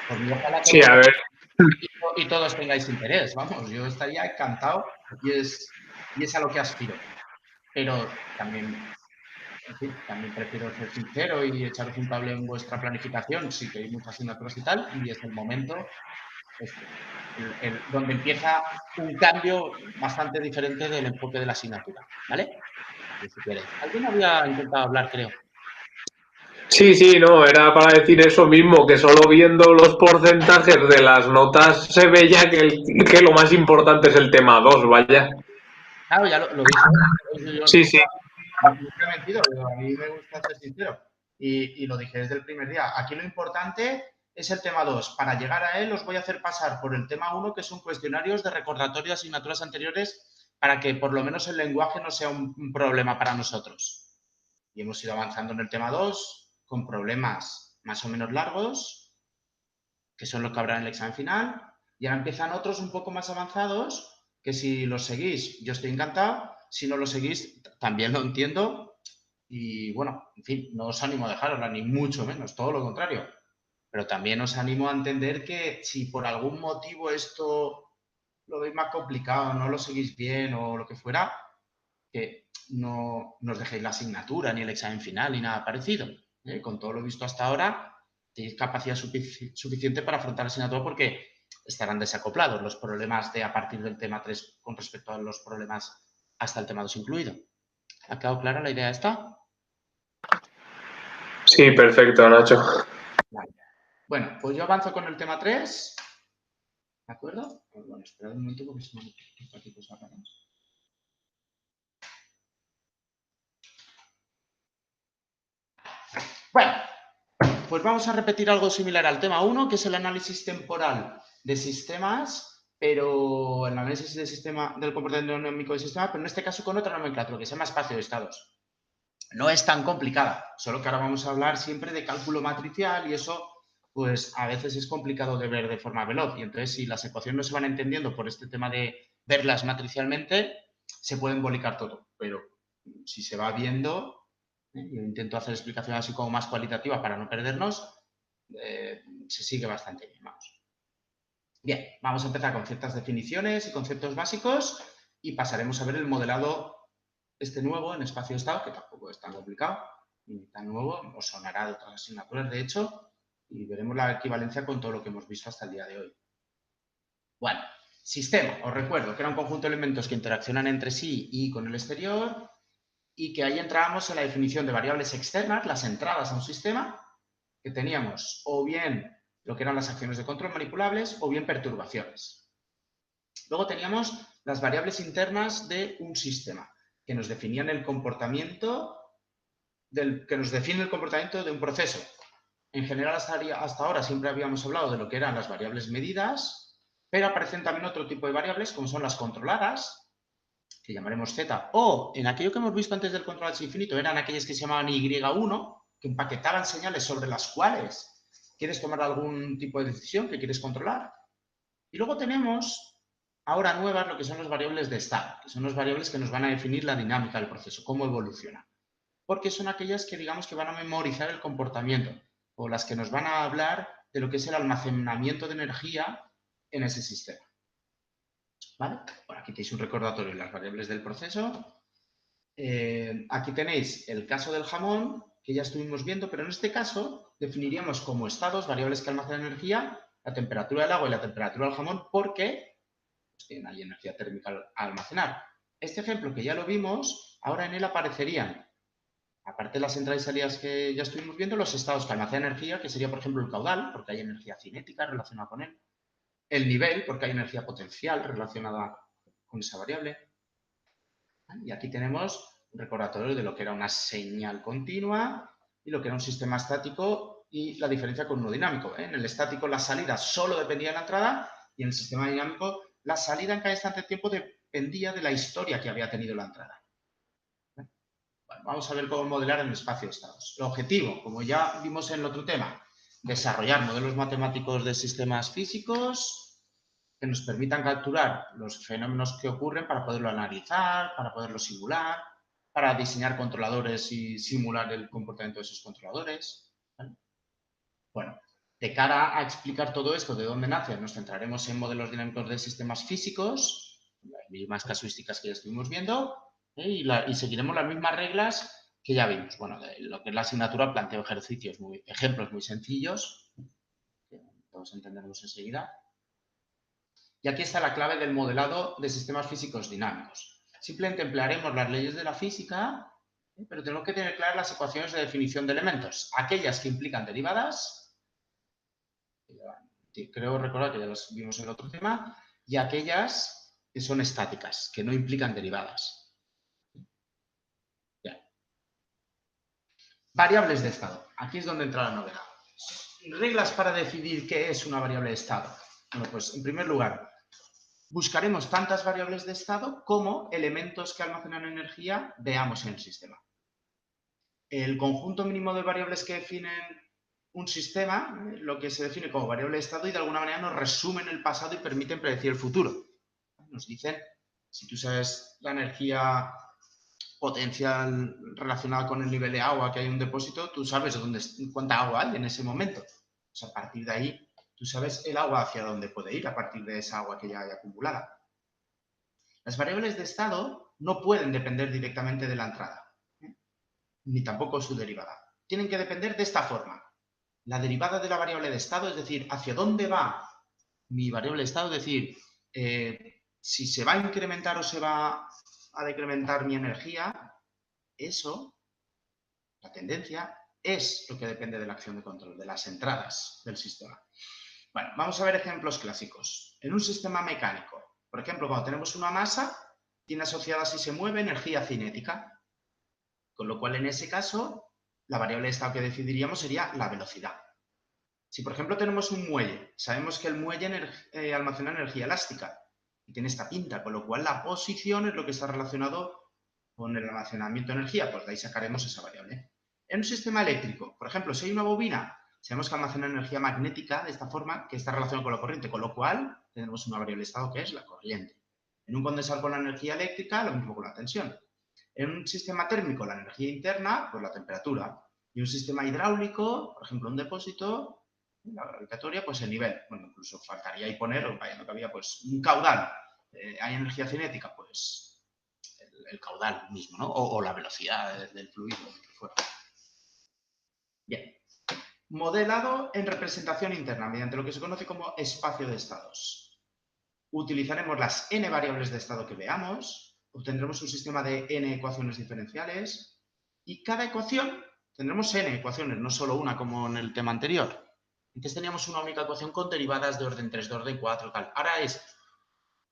Por mí, ojalá Sí, a ver. y todos tengáis interés, vamos. Yo estaría encantado y es a lo que aspiro. Pero también, en fin, también prefiero ser sincero y echaros un cable en vuestra planificación, sí que hay muchas asignaturas y tal, y es el momento donde empieza un cambio bastante diferente del enfoque de la asignatura, ¿vale? Si queréis. Alguien había intentado hablar, creo. Sí, sí, no, era para decir eso mismo, que solo viendo los porcentajes de las notas se ve ya que lo más importante es el tema 2, vaya. Claro, ya lo dije. Yo Sí, sí. nunca he mentido. A mí me gusta ser sincero. Y lo dije desde el primer día. Aquí lo importante es el tema 2. Para llegar a él os voy a hacer pasar por el tema 1, que son cuestionarios de recordatorio de asignaturas anteriores, para que por lo menos el lenguaje no sea un problema para nosotros. Y hemos ido avanzando en el tema 2 con problemas más o menos largos, que son los que habrá en el examen final. Y ahora empiezan otros un poco más avanzados, que si los seguís, yo estoy encantado. Si no los seguís, también lo entiendo. Y bueno, en fin, no os animo a dejarosla, ni mucho menos, todo lo contrario. Pero también os animo a entender que si por algún motivo esto lo veis más complicado, no lo seguís bien o lo que fuera, que no os dejéis la asignatura, ni el examen final, ni nada parecido. Con todo lo visto hasta ahora, tenéis capacidad suficiente para afrontar la asignatura porque estarán desacoplados los problemas de a partir del tema 3 con respecto a los problemas hasta el tema 2 incluido. ¿Ha quedado clara la idea esta? Sí, perfecto, Nacho. Vale. Bueno, pues yo avanzo con el tema 3. ¿De acuerdo? Bueno, esperad un momento porque se me han aquí cosas raras. Bueno, pues vamos a repetir algo similar al tema 1, que es el análisis temporal de sistemas, pero el análisis del comportamiento dinámico del sistema, pero en este caso con otra nomenclatura, que se llama espacio de estados. No es tan complicada, solo que ahora vamos a hablar siempre de cálculo matricial y eso, pues a veces es complicado de ver de forma veloz. Y entonces, si las ecuaciones no se van entendiendo por este tema de verlas matricialmente, se puede embolicar todo. Pero si se va viendo, yo intento hacer explicaciones así como más cualitativas para no perdernos, se sigue bastante bien, vamos. Bien, vamos a empezar con ciertas definiciones y conceptos básicos y pasaremos a ver el modelado este nuevo en espacio de estado, que tampoco es tan complicado ni tan nuevo, os sonará de otras asignaturas, de hecho, y veremos la equivalencia con todo lo que hemos visto hasta el día de hoy. Bueno, sistema, os recuerdo que era un conjunto de elementos que interaccionan entre sí y con el exterior, y que ahí entrábamos en la definición de variables externas, las entradas a un sistema, que teníamos o bien lo que eran las acciones de control manipulables o bien perturbaciones. Luego teníamos las variables internas de un sistema, que nos definían el comportamiento que nos define el comportamiento de un proceso. En general, hasta ahora siempre habíamos hablado de lo que eran las variables medidas, pero aparecen también otro tipo de variables, como son las controladas, que llamaremos Z, o en aquello que hemos visto antes del control H infinito, eran aquellas que se llamaban Y1, que empaquetaban señales sobre las cuales quieres tomar algún tipo de decisión que quieres controlar. Y luego tenemos ahora nuevas lo que son las variables de estado, que son las variables que nos van a definir la dinámica del proceso, cómo evoluciona. Porque son aquellas que digamos que van a memorizar el comportamiento o las que nos van a hablar de lo que es el almacenamiento de energía en ese sistema. ¿Vale? Bueno, aquí tenéis un recordatorio de las variables del proceso. Aquí tenéis el caso del jamón, que ya estuvimos viendo, pero en este caso definiríamos como estados variables que almacenan energía, la temperatura del agua y la temperatura del jamón, porque pues, tienen ahí energía térmica al almacenar. Este ejemplo que ya lo vimos, ahora en él aparecerían, aparte de las entradas y salidas que ya estuvimos viendo, los estados que almacenan energía, que sería, por ejemplo, el caudal, porque hay energía cinética relacionada con él, el nivel, porque hay energía potencial relacionada con esa variable. Y aquí tenemos un recordatorio de lo que era una señal continua y lo que era un sistema estático y la diferencia con uno dinámico. En el estático la salida solo dependía de la entrada y en el sistema dinámico la salida en cada instante de tiempo dependía de la historia que había tenido la entrada. Bueno, vamos a ver cómo modelar el espacio de estados. El objetivo, como ya vimos en el otro tema, desarrollar modelos matemáticos de sistemas físicos que nos permitan capturar los fenómenos que ocurren para poderlo analizar, para poderlo simular, para diseñar controladores y simular el comportamiento de esos controladores. ¿Vale? Bueno, de cara a explicar todo esto, de dónde nace, nos centraremos en modelos dinámicos de sistemas físicos, las mismas casuísticas que ya estuvimos viendo, y seguiremos las mismas reglas que ya vimos. Bueno, de lo que es la asignatura planteo ejemplos muy sencillos, que todos entenderemos enseguida. Y aquí está la clave del modelado de sistemas físicos dinámicos. Simplemente emplearemos las leyes de la física, pero tenemos que tener claras las ecuaciones de definición de elementos. Aquellas que implican derivadas, creo recordar que ya las vimos en el otro tema, y aquellas que son estáticas, que no implican derivadas. Bien. Variables de estado. Aquí es donde entra la novedad. Reglas para decidir qué es una variable de estado. Bueno, pues en primer lugar, buscaremos tantas variables de estado como elementos que almacenan energía veamos en el sistema. El conjunto mínimo de variables que definen un sistema, lo que se define como variable de estado, y de alguna manera nos resumen el pasado y permiten predecir el futuro. Nos dicen, si tú sabes la energía potencial relacionada con el nivel de agua que hay en un depósito, tú sabes cuánta agua hay en ese momento. Pues a partir de ahí, tú sabes el agua hacia dónde puede ir a partir de esa agua que ya hay acumulada. Las variables de estado no pueden depender directamente de la entrada, ni tampoco su derivada. Tienen que depender de esta forma. La derivada de la variable de estado, es decir, hacia dónde va mi variable de estado, es decir, si se va a incrementar o se va a decrementar mi energía, eso, la tendencia, es lo que depende de la acción de control, de las entradas del sistema. Bueno, vamos a ver ejemplos clásicos. En un sistema mecánico, por ejemplo, cuando tenemos una masa, tiene asociada, si se mueve, energía cinética, con lo cual en ese caso la variable de estado que decidiríamos sería la velocidad. Si, por ejemplo, tenemos un muelle, sabemos que el muelle almacena energía elástica y tiene esta pinta, con lo cual la posición es lo que está relacionado con el almacenamiento de energía, pues de ahí sacaremos esa variable. En un sistema eléctrico, por ejemplo, si hay una bobina, sabemos que almacena energía magnética de esta forma, que está relacionada con la corriente, con lo cual tenemos una variable de estado que es la corriente. En un condensador con la energía eléctrica, lo mismo con la tensión. En un sistema térmico, la energía interna, pues la temperatura. Y un sistema hidráulico, por ejemplo, un depósito, la gravitatoria, pues el nivel. Bueno, incluso faltaría ahí poner, vaya, no cabía, pues un caudal. ¿Hay energía cinética? Pues el caudal mismo, ¿no? O la velocidad del fluido, lo que fuera. Bien. Modelado en representación interna, mediante lo que se conoce como espacio de estados. Utilizaremos las n variables de estado que veamos, obtendremos un sistema de n ecuaciones diferenciales y cada ecuación tendremos n ecuaciones, no solo una como en el tema anterior. Antes teníamos una única ecuación con derivadas de orden 3, de orden 4, tal. Ahora es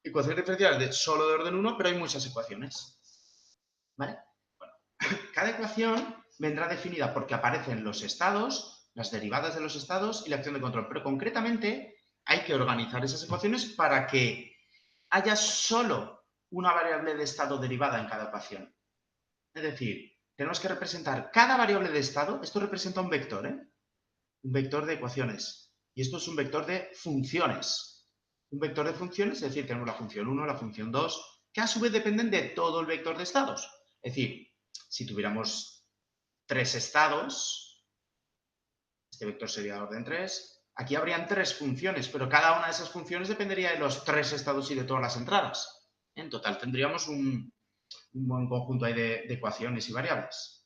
ecuaciones diferenciales solo de orden 1, pero hay muchas ecuaciones. ¿Vale? Bueno, cada ecuación vendrá definida porque aparecen los estados, las derivadas de los estados y la acción de control. Pero concretamente hay que organizar esas ecuaciones para que haya solo una variable de estado derivada en cada ecuación. Es decir, tenemos que representar cada variable de estado. Esto representa un vector, ¿eh? Un vector de ecuaciones. Y esto es un vector de funciones. Un vector de funciones, es decir, tenemos la función 1, la función 2, que a su vez dependen de todo el vector de estados. Es decir, si tuviéramos 3 estados, este vector sería de orden 3, aquí habrían 3 funciones, pero cada una de esas funciones dependería de los 3 estados y de todas las entradas. En total tendríamos un buen conjunto ahí de ecuaciones y variables.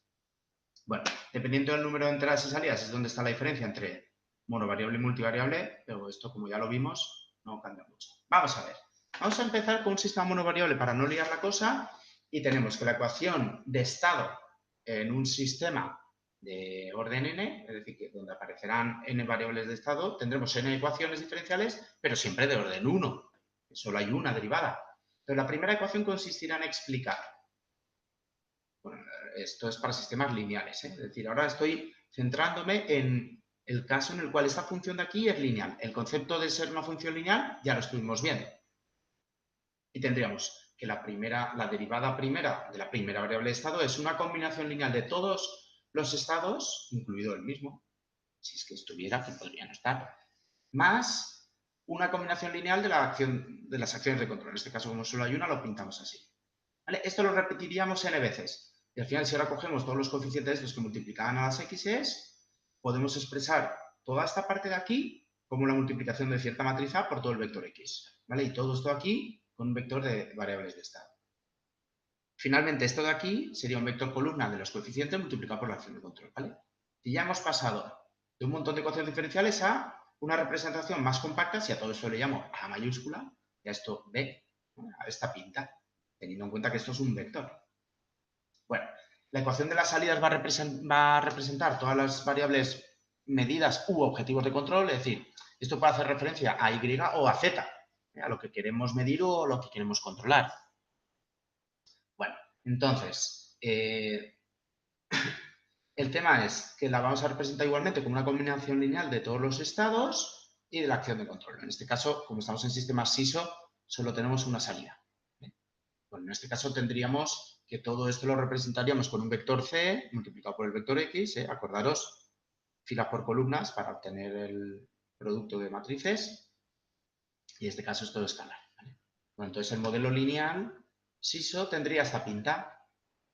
Bueno, dependiendo del número de entradas y salidas es donde está la diferencia entre monovariable y multivariable, pero esto, como ya lo vimos, no cambia mucho. Vamos a ver. Vamos a empezar con un sistema monovariable para no liar la cosa y tenemos que la ecuación de estado en un sistema de orden n, es decir, que donde aparecerán n variables de estado, tendremos n ecuaciones diferenciales, pero siempre de orden 1, que solo hay una derivada. Entonces, la primera ecuación consistirá en explicar. Bueno, esto es para sistemas lineales, ¿eh? Es decir, ahora estoy centrándome en el caso en el cual esta función de aquí es lineal. El concepto de ser una función lineal ya lo estuvimos viendo. Y tendríamos que la derivada primera de la primera variable de estado es una combinación lineal de todos los estados, incluido el mismo, si es que estuviera, que podría no estar, más una combinación lineal de las acciones de control. En este caso, como solo hay una, lo pintamos así. ¿Vale? Esto lo repetiríamos n veces. Y al final, si ahora cogemos todos los coeficientes estos que multiplicaban a las x's, podemos expresar toda esta parte de aquí como la multiplicación de cierta matriz A por todo el vector x. ¿Vale? Y todo esto aquí con un vector de variables de estado. Finalmente, esto de aquí sería un vector columna de los coeficientes multiplicado por la acción de control. ¿Vale? Y ya hemos pasado de un montón de ecuaciones diferenciales a una representación más compacta, si a todo esto le llamo A mayúscula, y a esto B, a esta pinta, teniendo en cuenta que esto es un vector. Bueno, la ecuación de las salidas va a representar todas las variables medidas u objetivos de control, es decir, esto puede hacer referencia a Y o a Z, a lo que queremos medir o lo que queremos controlar. Bueno, entonces, el tema es que la vamos a representar igualmente como una combinación lineal de todos los estados y de la acción de control. En este caso, como estamos en sistemas SISO, solo tenemos una salida. Bueno, en este caso tendríamos que todo esto lo representaríamos con un vector C multiplicado por el vector X, acordaros, filas por columnas para obtener el producto de matrices, y en este caso es todo escalar. ¿Vale? Bueno, entonces el modelo lineal SISO tendría esta pinta,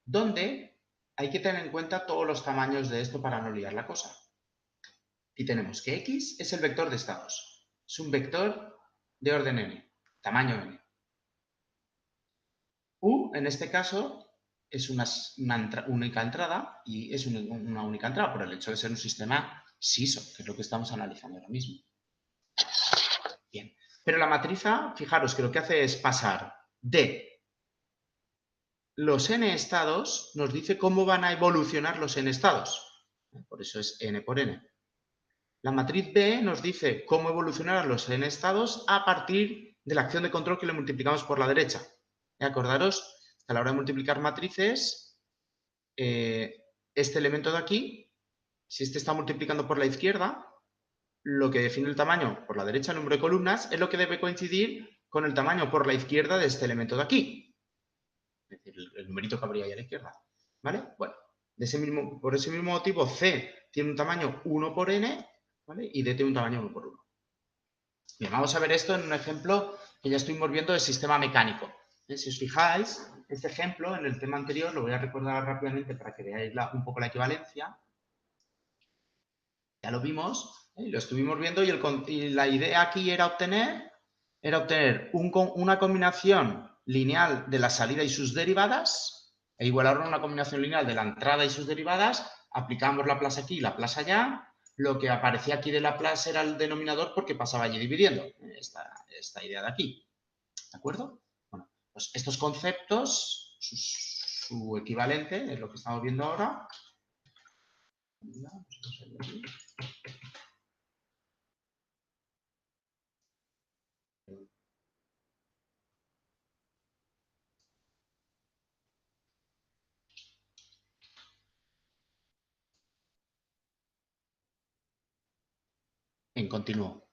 donde hay que tener en cuenta todos los tamaños de esto para no liar la cosa. Y tenemos que X es el vector de estados, es un vector de orden n, tamaño n. U, en este caso, es una única entrada y es una única entrada por el hecho de ser un sistema SISO, que es lo que estamos analizando ahora mismo. Bien, pero la matriz A, fijaros que lo que hace es pasar de los n estados, nos dice cómo van a evolucionar los n estados. Por eso es n por n. La matriz B nos dice cómo evolucionarán los n estados a partir de la acción de control que le multiplicamos por la derecha. Acordaros que a la hora de multiplicar matrices, este elemento de aquí, si este está multiplicando por la izquierda, lo que define el tamaño por la derecha, el número de columnas, es lo que debe coincidir con el tamaño por la izquierda de este elemento de aquí. Es decir, el numerito que habría ahí a la izquierda. ¿Vale? Bueno, por ese mismo motivo, C tiene un tamaño 1 por n, ¿vale? Y D tiene un tamaño 1 por 1. Bien, vamos a ver esto en un ejemplo que ya estuvimos viendo de sistema mecánico. Si os fijáis, este ejemplo en el tema anterior lo voy a recordar rápidamente para que veáis un poco la equivalencia. Ya lo vimos, lo estuvimos viendo y la idea aquí era obtener una combinación lineal de la salida y sus derivadas e igualar una combinación lineal de la entrada y sus derivadas. Aplicamos Laplace aquí y Laplace allá. Lo que aparecía aquí de Laplace era el denominador porque pasaba allí dividiendo. Esta idea de aquí. ¿De acuerdo? Bueno, pues estos conceptos, su equivalente es lo que estamos viendo ahora. En continuo.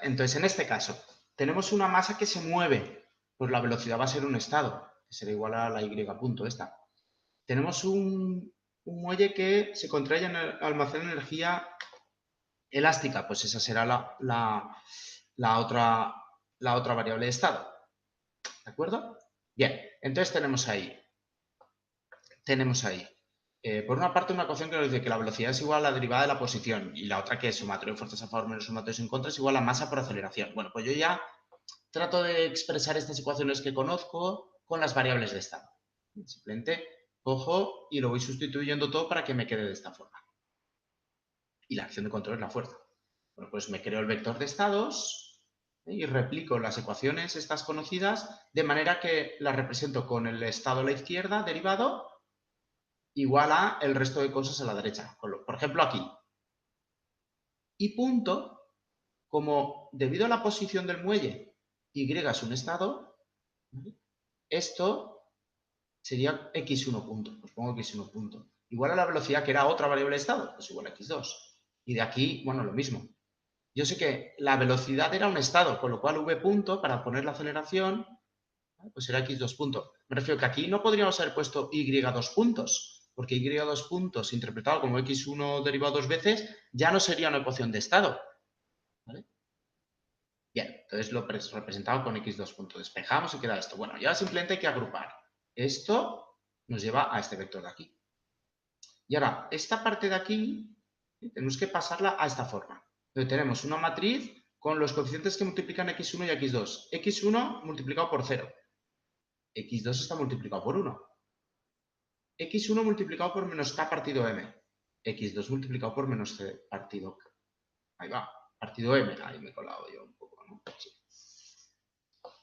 Entonces, en este caso, tenemos una masa que se mueve, pues la velocidad va a ser un estado, que será igual a la y punto esta. Tenemos un muelle que se contrae y almacena energía elástica, pues esa será la otra variable de estado. ¿De acuerdo? Bien, entonces tenemos ahí, por una parte, una ecuación que nos dice que la velocidad es igual a la derivada de la posición y la otra que es sumatorio de fuerzas a favor menos sumatorio en contra es igual a masa por aceleración. Bueno, pues yo ya trato de expresar estas ecuaciones que conozco con las variables de estado. Simplemente cojo y lo voy sustituyendo todo para que me quede de esta forma. Y la acción de control es la fuerza. Bueno, pues me creo el vector de estados y replico las ecuaciones estas conocidas de manera que las represento con el estado a la izquierda derivado igual a el resto de cosas a la derecha. Por ejemplo, aquí. Y punto, como debido a la posición del muelle, Y es un estado, ¿vale? Esto sería x1 punto. Pues pongo x1 punto. Igual a la velocidad, que era otra variable de estado, pues igual a x2. Y de aquí, bueno, lo mismo. Yo sé que la velocidad era un estado, con lo cual v punto, para poner la aceleración, pues era x2 punto. Me refiero que aquí no podríamos haber puesto y2 puntos, porque y2 puntos interpretado como x1 derivado 2 veces ya no sería una ecuación de estado. ¿Vale? Bien, entonces lo representado con x2 puntos. Despejamos y queda esto. Bueno, y ahora simplemente hay que agrupar. Esto nos lleva a este vector de aquí. Y ahora, esta parte de aquí, tenemos que pasarla a esta forma. Entonces tenemos una matriz con los coeficientes que multiplican x1 y x2. x1 multiplicado por 0. x2 está multiplicado por 1. x1 multiplicado por menos k partido m. x2 multiplicado por menos c partido k. Ahí va, partido m. Ahí me he colado yo un poco, ¿no? Sí.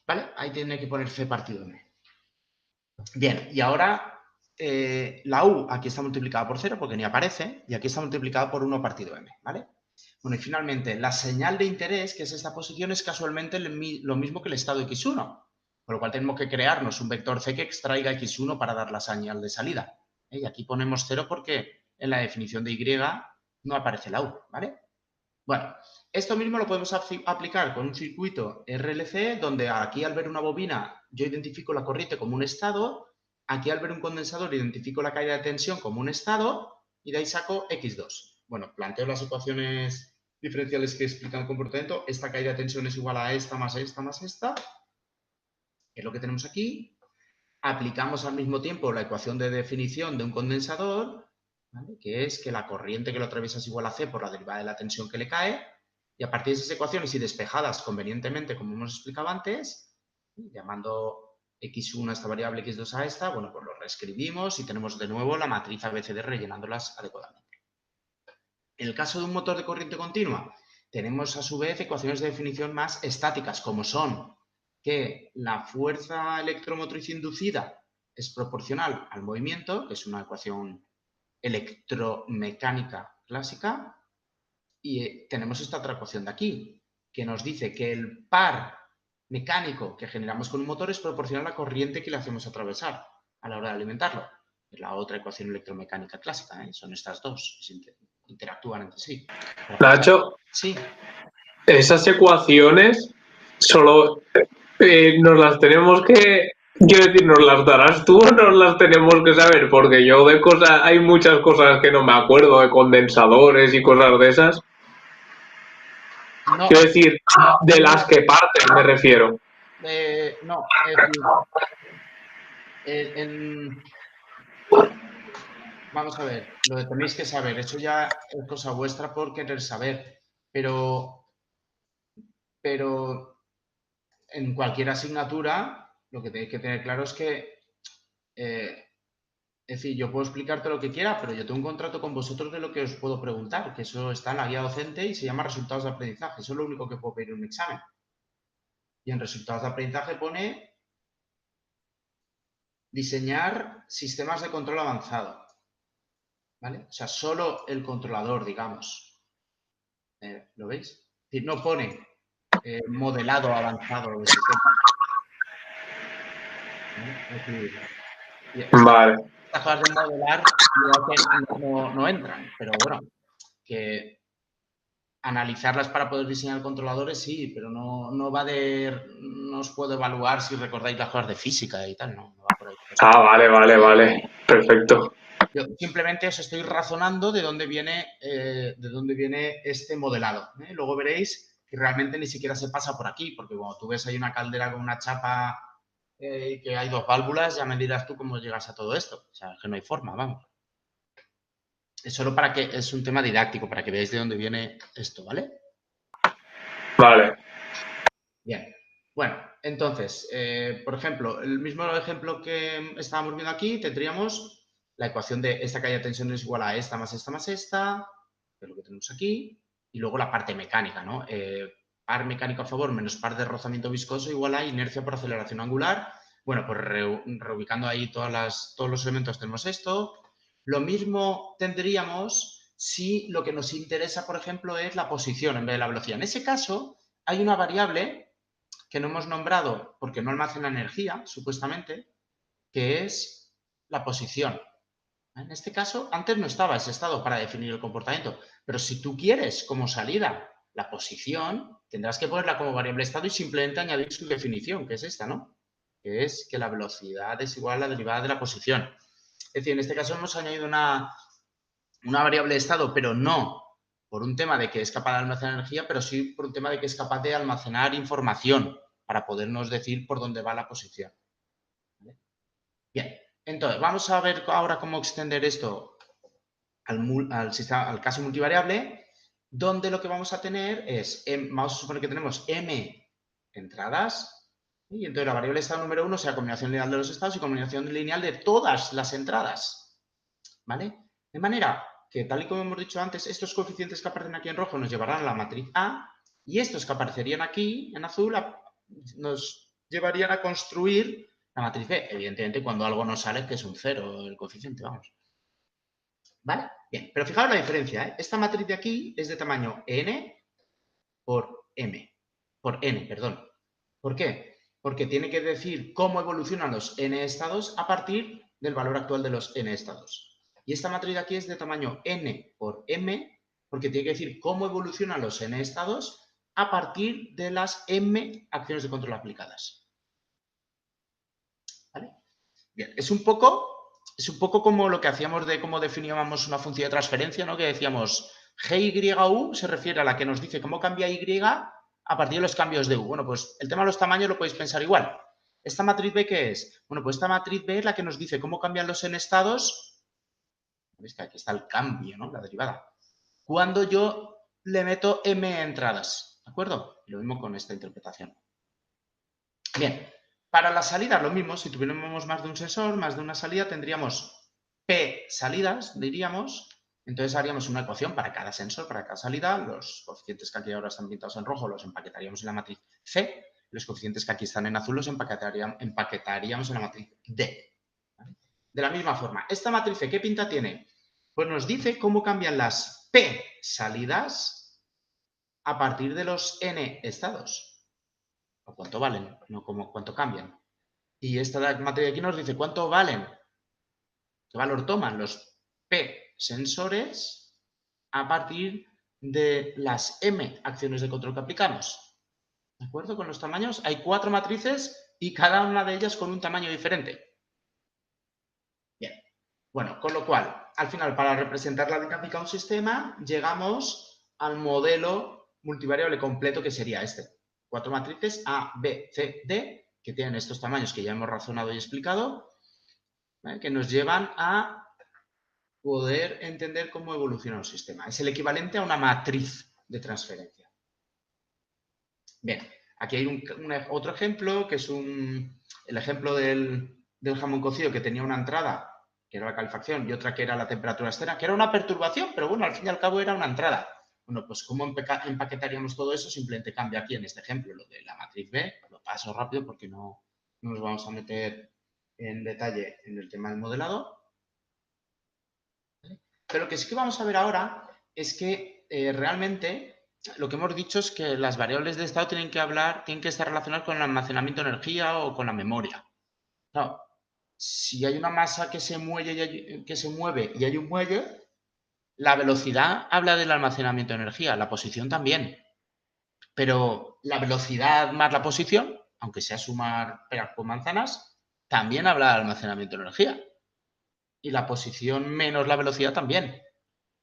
¿Vale? Ahí tiene que poner c partido m. Bien, y ahora la u aquí está multiplicada por 0 porque ni aparece, y aquí está multiplicada por 1 partido m, ¿vale? Bueno, y finalmente, la señal de interés, que es esta posición, es casualmente lo mismo que el estado x1, con lo cual tenemos que crearnos un vector c que extraiga x1 para dar la señal de salida. Y aquí ponemos 0 porque en la definición de y no aparece la u, ¿vale? Bueno, esto mismo lo podemos aplicar con un circuito RLC, donde aquí al ver una bobina yo identifico la corriente como un estado, aquí al ver un condensador identifico la caída de tensión como un estado y de ahí saco x2. Bueno, planteo las ecuaciones diferenciales que explican el comportamiento. Esta caída de tensión es igual a esta más esta más esta, que es lo que tenemos aquí. Aplicamos al mismo tiempo la ecuación de definición de un condensador, ¿vale? Que es que la corriente que lo atraviesa es igual a C por la derivada de la tensión que le cae, y a partir de esas ecuaciones y despejadas convenientemente, como hemos explicado antes, llamando x1 a esta variable, x2 a esta, bueno, pues lo reescribimos y tenemos de nuevo la matriz ABCD rellenándolas adecuadamente. En el caso de un motor de corriente continua, tenemos a su vez ecuaciones de definición más estáticas, como son que la fuerza electromotriz inducida es proporcional al movimiento, que es una ecuación electromecánica clásica, y tenemos esta otra ecuación de aquí, que nos dice que el par mecánico que generamos con un motor es proporcional a la corriente que le hacemos atravesar a la hora de alimentarlo. Es la otra ecuación electromecánica clásica, ¿eh? Son estas dos, interactúan entre sí. Nacho, Sí. Esas ecuaciones solo nos las tenemos que... Quiero decir, ¿nos las darás tú o nos las tenemos que saber? Porque yo de cosas... Hay muchas cosas que no me acuerdo, de condensadores y cosas de esas. No, Quiero decir, de las que parten me refiero. No, es decir, vamos a ver, lo que tenéis que saber, eso ya es cosa vuestra por querer saber, pero en cualquier asignatura lo que tenéis que tener claro es que, es decir, yo puedo explicarte lo que quiera, pero yo tengo un contrato con vosotros de lo que os puedo preguntar, que eso está en la guía docente y se llama resultados de aprendizaje, eso es lo único que puedo pedir en un examen. Y en resultados de aprendizaje pone diseñar sistemas de control avanzado, ¿vale? O sea, solo el controlador, digamos. ¿Lo veis? Es decir, no pone modelado avanzado de sistema. Vale. Estas cosas de modelar no entran, pero bueno, que analizarlas para poder diseñar controladores sí, pero no va de... No os puedo evaluar si recordáis las cosas de física y tal, no va por ahí. Ah, vale. Perfecto. Yo simplemente os estoy razonando de dónde viene este modelado. Luego veréis que realmente ni siquiera se pasa por aquí, porque cuando tú ves ahí una caldera con una chapa y que hay dos válvulas, ya me dirás tú cómo llegas a todo esto. O sea, es que no hay forma, vamos. Es solo para que es un tema didáctico, para que veáis de dónde viene esto, ¿vale? Vale. Bien. Bueno, entonces, por ejemplo, el mismo ejemplo que estábamos viendo aquí, tendríamos la ecuación de esta caída de tensión es igual a esta más esta más esta, que es lo que tenemos aquí, y luego la parte mecánica, ¿no? Par mecánico a favor menos par de rozamiento viscoso igual a inercia por aceleración angular. Bueno, pues reubicando ahí todos los elementos tenemos esto. Lo mismo tendríamos si lo que nos interesa, por ejemplo, es la posición en vez de la velocidad. En ese caso, hay una variable que no hemos nombrado porque no almacena energía, supuestamente, que es la posición. En este caso, antes no estaba ese estado para definir el comportamiento, pero si tú quieres como salida la posición, tendrás que ponerla como variable estado y simplemente añadir su definición, que es esta, ¿no? Que es que la velocidad es igual a la derivada de la posición. Es decir, en este caso hemos añadido una variable de estado, pero no por un tema de que es capaz de almacenar energía, pero sí por un tema de que es capaz de almacenar información para podernos decir por dónde va la posición. ¿Vale? Bien, entonces vamos a ver ahora cómo extender esto al caso multivariable, donde lo que vamos a tener es, vamos a suponer que tenemos m entradas, y entonces la variable estado número 1 será combinación lineal de los estados y combinación lineal de todas las entradas. ¿Vale? De manera que, tal y como hemos dicho antes, estos coeficientes que aparecen aquí en rojo nos llevarán a la matriz A y estos que aparecerían aquí en azul nos llevarían a construir la matriz B. Evidentemente, cuando algo no sale, que es un 0 el coeficiente, vamos. ¿Vale? Bien, pero fijaos la diferencia, ¿eh? Esta matriz de aquí es de tamaño n por n, perdón. ¿Por qué? Porque tiene que decir cómo evolucionan los n estados a partir del valor actual de los n estados. Y esta matriz de aquí es de tamaño n por m, porque tiene que decir cómo evolucionan los n estados a partir de las m acciones de control aplicadas. ¿Vale? Bien, es un poco como lo que hacíamos de cómo definíamos una función de transferencia, ¿no? Que decíamos GYU se refiere a la que nos dice cómo cambia Y a partir de los cambios de U. Bueno, pues el tema de los tamaños lo podéis pensar igual. ¿Esta matriz B qué es? Bueno, pues esta matriz B es la que nos dice cómo cambian los n estados. ¿Veis que aquí está el cambio, ¿no? La derivada. Cuando yo le meto m entradas, ¿de acuerdo? Lo mismo con esta interpretación. Bien. Para la salida, lo mismo, si tuviéramos más de un sensor, más de una salida, tendríamos P salidas, diríamos. Entonces haríamos una ecuación para cada sensor, para cada salida. Los coeficientes que aquí ahora están pintados en rojo los empaquetaríamos en la matriz C. Los coeficientes que aquí están en azul los empaquetaríamos en la matriz D. ¿Vale? De la misma forma, esta matriz C, ¿qué pinta tiene? Pues nos dice cómo cambian las P salidas a partir de los N estados. O cuánto valen, no como cuánto cambian. Y esta matriz de aquí nos dice cuánto valen, qué valor toman los P sensores a partir de las M acciones de control que aplicamos. ¿De acuerdo? Con los tamaños hay 4 matrices y cada una de ellas con un tamaño diferente. Bien. Bueno, con lo cual, al final, para representar la dinámica de un sistema, llegamos al modelo multivariable completo que sería este. 4 matrices A, B, C, D, que tienen estos tamaños que ya hemos razonado y explicado, ¿vale? Que nos llevan a poder entender cómo evoluciona un sistema. Es el equivalente a una matriz de transferencia. Bien, aquí hay otro ejemplo, que es el ejemplo del jamón cocido que tenía una entrada, que era la calefacción, y otra que era la temperatura externa, que era una perturbación, pero bueno, al fin y al cabo era una entrada. Bueno, pues ¿cómo empaquetaríamos todo eso? Simplemente cambia aquí en este ejemplo lo de la matriz B. Lo paso rápido porque no nos vamos a meter en detalle en el tema del modelado. Pero lo que sí que vamos a ver ahora es que realmente lo que hemos dicho es que las variables de estado tienen que estar relacionadas con el almacenamiento de energía o con la memoria. Claro, si hay una masa que se mueve y hay un muelle, la velocidad habla del almacenamiento de energía, la posición también. Pero la velocidad más la posición, aunque sea sumar peras con manzanas, también habla del almacenamiento de energía. Y la posición menos la velocidad también.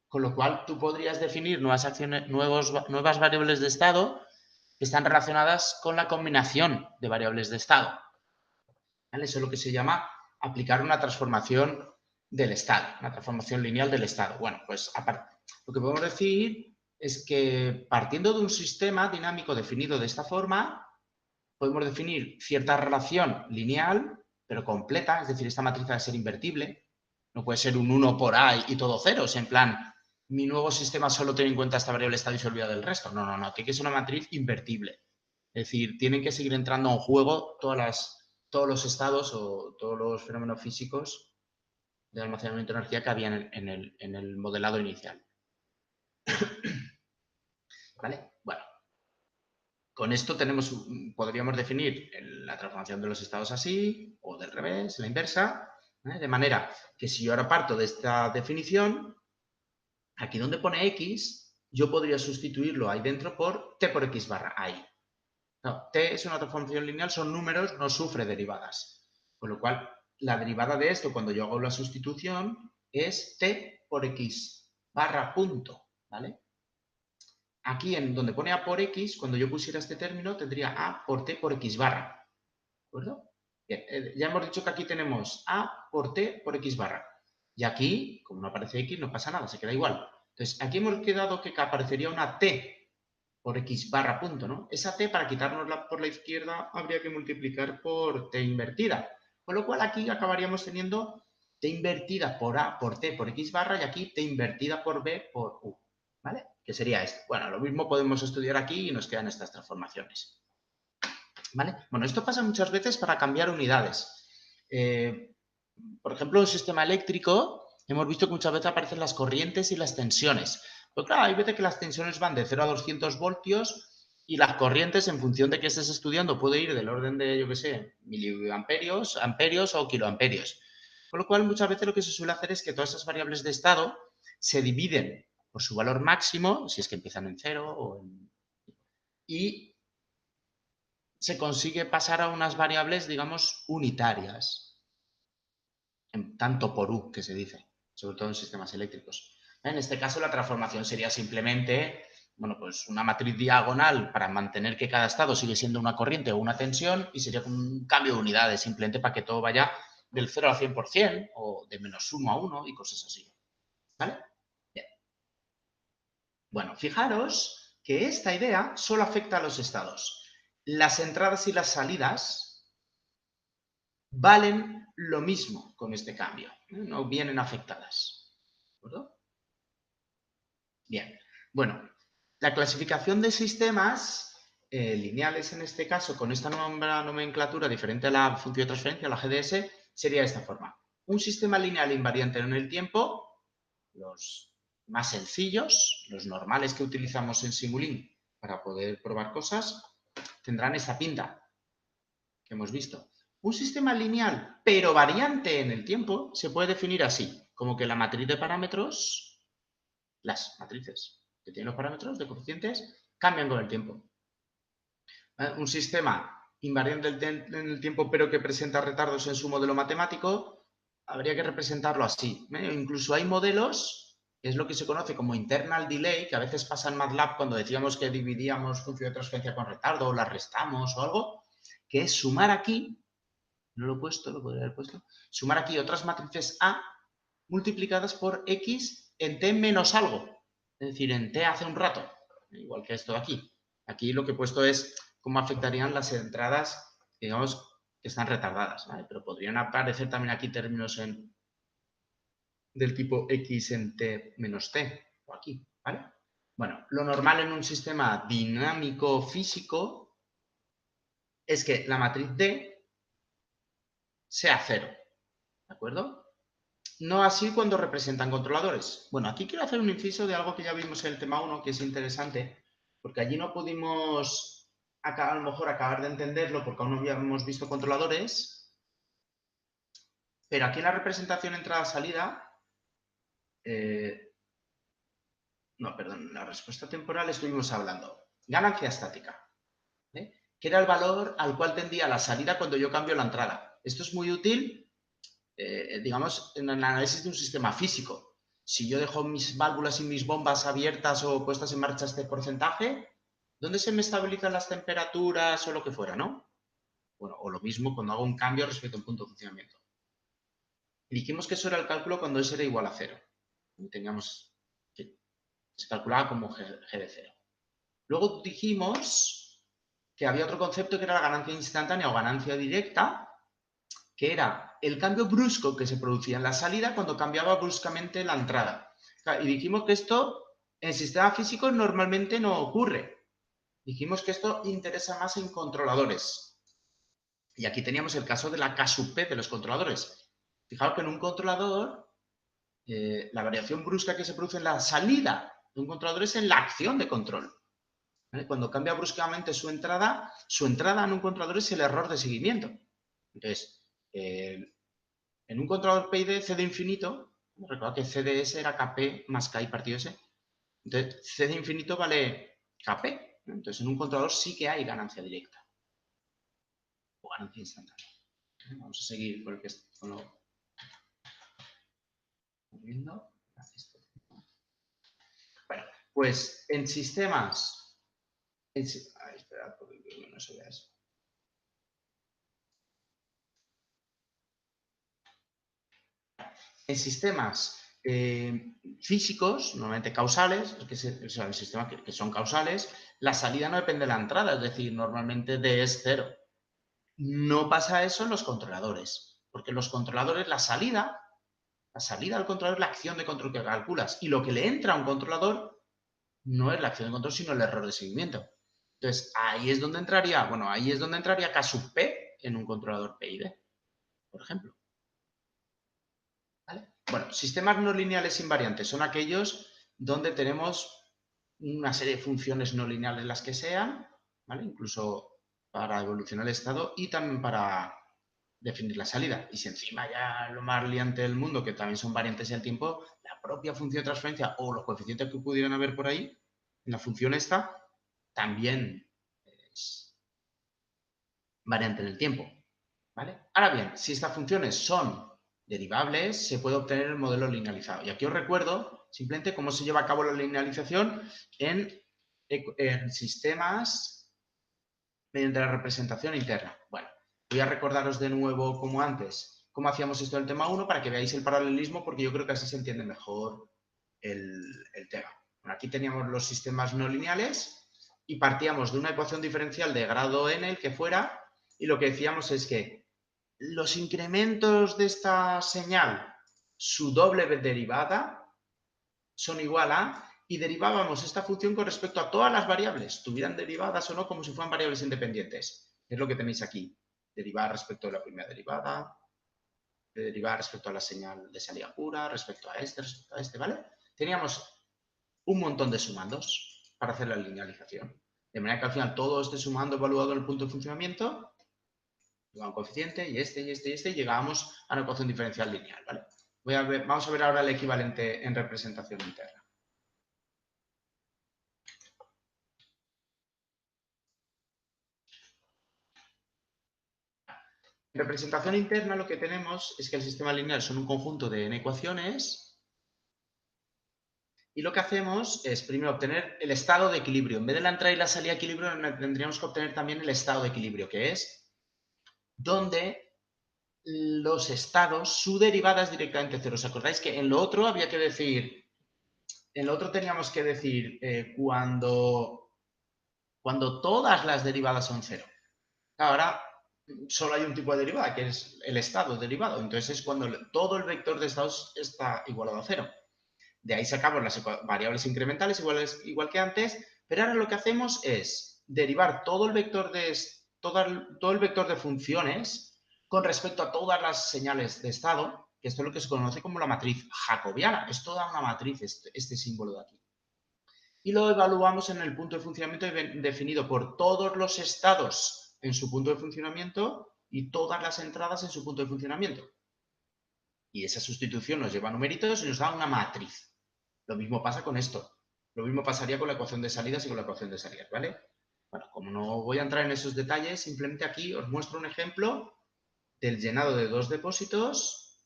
Con lo cual, tú podrías definir nuevas variables de estado que están relacionadas con la combinación de variables de estado. ¿Vale? Eso es lo que se llama aplicar una transformación del estado, una transformación lineal del estado. Bueno, pues lo que podemos decir es que partiendo de un sistema dinámico definido de esta forma, podemos definir cierta relación lineal, pero completa, es decir, esta matriz ha de ser invertible. No puede ser un 1 por A y todo ceros, en plan, mi nuevo sistema solo tiene en cuenta esta variable estado y se olvida del resto. No, no, no, tiene que ser una matriz invertible. Es decir, tienen que seguir entrando en juego todos los estados o todos los fenómenos físicos de almacenamiento de energía que había en el modelado inicial. ¿Vale? Bueno, con esto podríamos definir la transformación de los estados así, o del revés, la inversa, ¿vale? De manera que si yo ahora parto de esta definición, aquí donde pone x, yo podría sustituirlo ahí dentro por t por x barra, ahí. No, t es una transformación lineal, son números, no sufre derivadas. Con lo cual, la derivada de esto, cuando yo hago la sustitución, es t por x barra punto, ¿vale? Aquí, en donde pone a por x, cuando yo pusiera este término, tendría a por t por x barra. ¿De acuerdo? Bien, ya hemos dicho que aquí tenemos a por t por x barra. Y aquí, como no aparece x, no pasa nada, se queda igual. Entonces, aquí hemos quedado que aparecería una t por x barra punto, ¿no? Esa t, para quitárnosla por la izquierda, habría que multiplicar por t invertida. Con lo cual, aquí acabaríamos teniendo t invertida por a por t por x barra y aquí t invertida por b por u, ¿vale? Que sería esto. Bueno, lo mismo podemos estudiar aquí y nos quedan estas transformaciones. ¿Vale? Bueno, esto pasa muchas veces para cambiar unidades. Por ejemplo, en un sistema eléctrico hemos visto que muchas veces aparecen las corrientes y las tensiones. Pues claro, hay veces que las tensiones van de 0 a 200 voltios y las corrientes, en función de que estés estudiando, puede ir del orden de, yo qué sé, miliamperios, amperios o kiloamperios. Con lo cual, muchas veces lo que se suele hacer es que todas esas variables de estado se dividen por su valor máximo, si es que empiezan en 0, y se consigue pasar a unas variables, digamos, unitarias, en tanto por U, que se dice, sobre todo en sistemas eléctricos. En este caso, la transformación sería simplemente, bueno, pues una matriz diagonal para mantener que cada estado sigue siendo una corriente o una tensión y sería un cambio de unidades, simplemente para que todo vaya del 0 al 100% o de menos 1 a 1 y cosas así. ¿Vale? Bien. Bueno, fijaros que esta idea solo afecta a los estados. Las entradas y las salidas valen lo mismo con este cambio, no vienen afectadas. ¿De acuerdo? Bien, bueno, la clasificación de sistemas lineales en este caso, con esta nueva nomenclatura diferente a la función de transferencia, la GDS, sería de esta forma. Un sistema lineal invariante en el tiempo, los más sencillos, los normales que utilizamos en Simulink para poder probar cosas, tendrán esta pinta que hemos visto. Un sistema lineal, pero variante en el tiempo, se puede definir así, como que la matriz de parámetros, las matrices que tienen los parámetros de coeficientes, cambian con el tiempo. Un sistema invariante en el tiempo, pero que presenta retardos en su modelo matemático, habría que representarlo así. Incluso hay modelos, que es lo que se conoce como internal delay, que a veces pasa en MATLAB cuando decíamos que dividíamos función de transferencia con retardo o la restamos o algo, que es sumar aquí, no lo he puesto, lo podría haber puesto, sumar aquí otras matrices A multiplicadas por X en T menos algo, es decir, en T hace un rato, igual que esto de aquí. Aquí lo que he puesto es cómo afectarían las entradas, digamos, que están retardadas, ¿vale? Pero podrían aparecer también aquí términos del tipo X en T menos T, o aquí, ¿vale? Bueno, lo normal en un sistema dinámico físico es que la matriz D sea 0, ¿de acuerdo? No así cuando representan controladores. Bueno, aquí quiero hacer un inciso de algo que ya vimos en el tema 1, que es interesante, porque allí no pudimos a lo mejor acabar de entenderlo porque aún no habíamos visto controladores, pero aquí en la representación entrada-salida, no, perdón, en la respuesta temporal estuvimos hablando. Ganancia estática, ¿eh? Que era el valor al cual tendía la salida cuando yo cambio la entrada. Esto es muy útil, digamos, en el análisis de un sistema físico. Si yo dejo mis válvulas y mis bombas abiertas o puestas en marcha este porcentaje, ¿dónde se me estabilizan las temperaturas o lo que fuera, no? Bueno, o lo mismo cuando hago un cambio respecto a un punto de funcionamiento. Y dijimos que eso era el cálculo cuando S era igual a 0. Y teníamos que se calculaba como G de 0. Luego dijimos que había otro concepto que era la ganancia instantánea o ganancia directa, que era el cambio brusco que se producía en la salida cuando cambiaba bruscamente la entrada. Y dijimos que esto en sistemas físicos normalmente no ocurre. Dijimos que esto interesa más en controladores. Y aquí teníamos el caso de la K sub P de los controladores. Fijaos que en un controlador, la variación brusca que se produce en la salida de un controlador es en la acción de control. ¿Vale? Cuando cambia bruscamente su entrada en un controlador es el error de seguimiento. Entonces, En un controlador PID, C de infinito, recuerda que C de S era KP más KI partido S. Entonces, C de infinito vale KP. Entonces, en un controlador sí que hay ganancia directa. O ganancia instantánea. Vamos a seguir con lo viendo. Bueno, pues en sistemas... esperad, porque creo que no se vea eso. En sistemas físicos, normalmente causales, en sistemas que son causales, la salida no depende de la entrada, es decir, normalmente D es 0. No pasa eso en los controladores, porque en los controladores la salida del controlador es la acción de control que calculas y lo que le entra a un controlador no es la acción de control, sino el error de seguimiento. Entonces, ahí es donde entraría K sub P en un controlador PID, por ejemplo. ¿Vale? Bueno, sistemas no lineales invariantes son aquellos donde tenemos una serie de funciones no lineales las que sean, ¿vale? Incluso para evolucionar el estado y también para definir la salida. Y si encima ya lo más liante del mundo, que también son variantes del tiempo, la propia función de transferencia o los coeficientes que pudieran haber por ahí, en la función esta, también es variante en el tiempo, ¿vale? Ahora bien, si estas funciones son derivables, se puede obtener el modelo linealizado. Y aquí os recuerdo simplemente cómo se lleva a cabo la linealización en sistemas mediante la representación interna. Bueno, voy a recordaros de nuevo, como antes, cómo hacíamos esto del tema 1 para que veáis el paralelismo, porque yo creo que así se entiende mejor el tema. Bueno, aquí teníamos los sistemas no lineales y partíamos de una ecuación diferencial de grado n, el que fuera, y lo que decíamos es que los incrementos de esta señal, su doble derivada, son igual a, y derivábamos esta función con respecto a todas las variables, tuvieran derivadas o no, como si fueran variables independientes. Es lo que tenéis aquí. Derivar respecto a la primera derivada, derivar respecto a la señal de salida pura, respecto a este, ¿vale? Teníamos un montón de sumandos para hacer la linealización. De manera que al final todo este sumando evaluado en el punto de funcionamiento, un coeficiente y este, y llegábamos a una ecuación diferencial lineal, ¿vale? Vamos a ver ahora el equivalente en representación interna. En representación interna lo que tenemos es que el sistema lineal son un conjunto de n ecuaciones y lo que hacemos es primero obtener el estado de equilibrio. En vez de la entrada y la salida de equilibrio tendríamos que obtener también el estado de equilibrio, que es donde los estados, su derivada es directamente cero. ¿Os acordáis que en lo otro había que decir, en lo otro teníamos que decir cuando todas las derivadas son cero? Ahora solo hay un tipo de derivada, que es el estado derivado. Entonces es cuando todo el vector de estados está igualado a cero. De ahí sacamos las variables incrementales igual que antes, pero ahora lo que hacemos es derivar todo el vector de funciones con respecto a todas las señales de estado, que esto es lo que se conoce como la matriz jacobiana. Es toda una matriz este símbolo de aquí. Y lo evaluamos en el punto de funcionamiento definido por todos los estados en su punto de funcionamiento y todas las entradas en su punto de funcionamiento. Y esa sustitución nos lleva a numeritos y nos da una matriz. Lo mismo pasa con esto. Lo mismo pasaría con la ecuación de salidas y con la ecuación de salidas, ¿vale? Bueno, como no voy a entrar en esos detalles, simplemente aquí os muestro un ejemplo del llenado de dos depósitos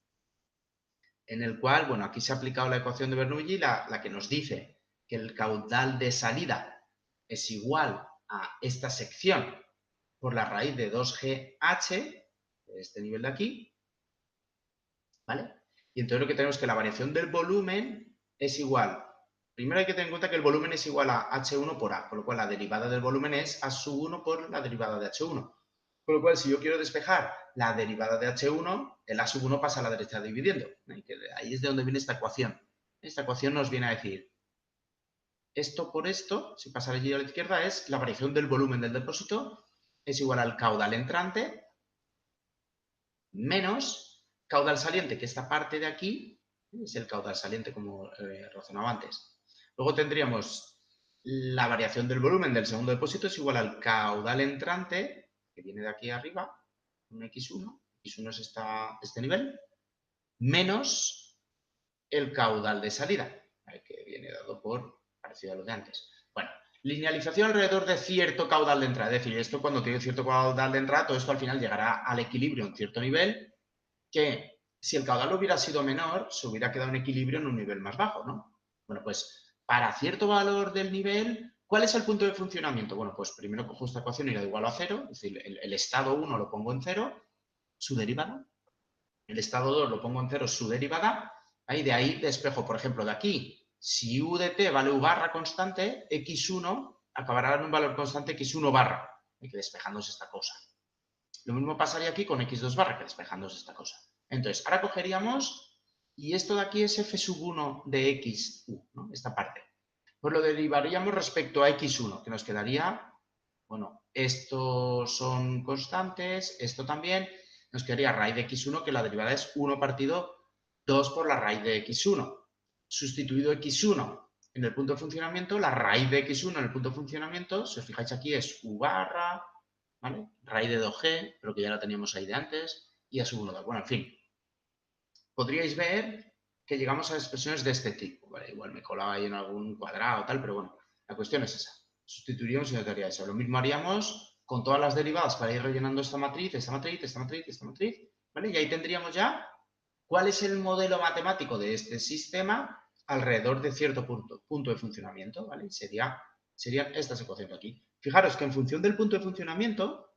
en el cual, bueno, aquí se ha aplicado la ecuación de Bernoulli, la que nos dice que el caudal de salida es igual a esta sección por la raíz de 2GH, de este nivel de aquí, ¿vale? Y entonces lo que tenemos es que la variación del volumen es igual. Primero hay que tener en cuenta que el volumen es igual a H1 por A, con lo cual la derivada del volumen es A sub 1 por la derivada de H1. Con lo cual, si yo quiero despejar la derivada de H1, el A sub 1 pasa a la derecha dividiendo. Ahí es de donde viene esta ecuación. Esta ecuación nos viene a decir esto por esto, si pasa allí a la izquierda, es la variación del volumen del depósito es igual al caudal entrante menos caudal saliente, que esta parte de aquí es el caudal saliente como razonaba antes. Luego tendríamos la variación del volumen del segundo depósito es igual al caudal entrante, que viene de aquí arriba, un X1. X1 es este nivel, menos el caudal de salida, que viene dado por parecido a lo de antes. Bueno, linealización alrededor de cierto caudal de entrada. Es decir, esto cuando tiene cierto caudal de entrada, todo esto al final llegará al equilibrio en cierto nivel, que si el caudal hubiera sido menor, se hubiera quedado en equilibrio en un nivel más bajo, ¿no? Bueno, pues para cierto valor del nivel, ¿cuál es el punto de funcionamiento? Bueno, pues primero cojo esta ecuación y la igualo a 0, es decir, el estado 1 lo pongo en 0, su derivada. El estado 2 lo pongo en 0, su derivada. Ahí de ahí despejo, por ejemplo, de aquí, si u de t vale u barra constante, x1 acabará en un valor constante x1 barra, que despejándose esta cosa. Lo mismo pasaría aquí con x2 barra, que despejándose esta cosa. Entonces, ahora cogeríamos, y esto de aquí es f sub 1 de xu, ¿no? Esta parte. Pues lo derivaríamos respecto a x1, que nos quedaría, bueno, estos son constantes, esto también, nos quedaría raíz de x1, que la derivada es 1 partido 2 por la raíz de x1. Sustituido x1 en el punto de funcionamiento, la raíz de x1 en el punto de funcionamiento, si os fijáis aquí, es u barra, ¿vale? Raíz de 2g, pero que ya la teníamos ahí de antes, y a sub 1. Bueno, en fin. Podríais ver que llegamos a expresiones de este tipo. ¿Vale? Igual me colaba ahí en algún cuadrado o tal, pero bueno, la cuestión es esa. Sustituiríamos y nos daría eso. Lo mismo haríamos con todas las derivadas para ir rellenando esta matriz, esta matriz, esta matriz, esta matriz, ¿vale? Y ahí tendríamos ya cuál es el modelo matemático de este sistema alrededor de cierto punto de funcionamiento, ¿vale? Serían estas ecuaciones aquí. Fijaros que en función del punto de funcionamiento,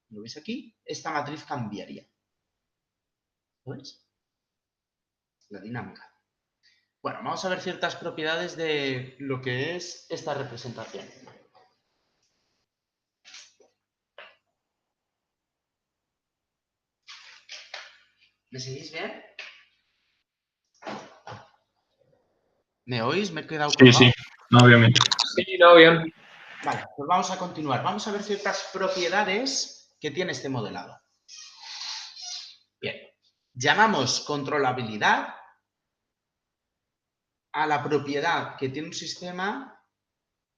¿lo veis aquí? Esta matriz cambiaría. ¿Lo veis? La dinámica. Bueno, vamos a ver ciertas propiedades de lo que es esta representación. ¿Me seguís bien? ¿Me oís? ¿Me he quedado colgado? Sí, no, bien. Sí, no, bien. Vale, pues vamos a continuar. Vamos a ver ciertas propiedades que tiene este modelado. Bien, llamamos controlabilidad a la propiedad que tiene un sistema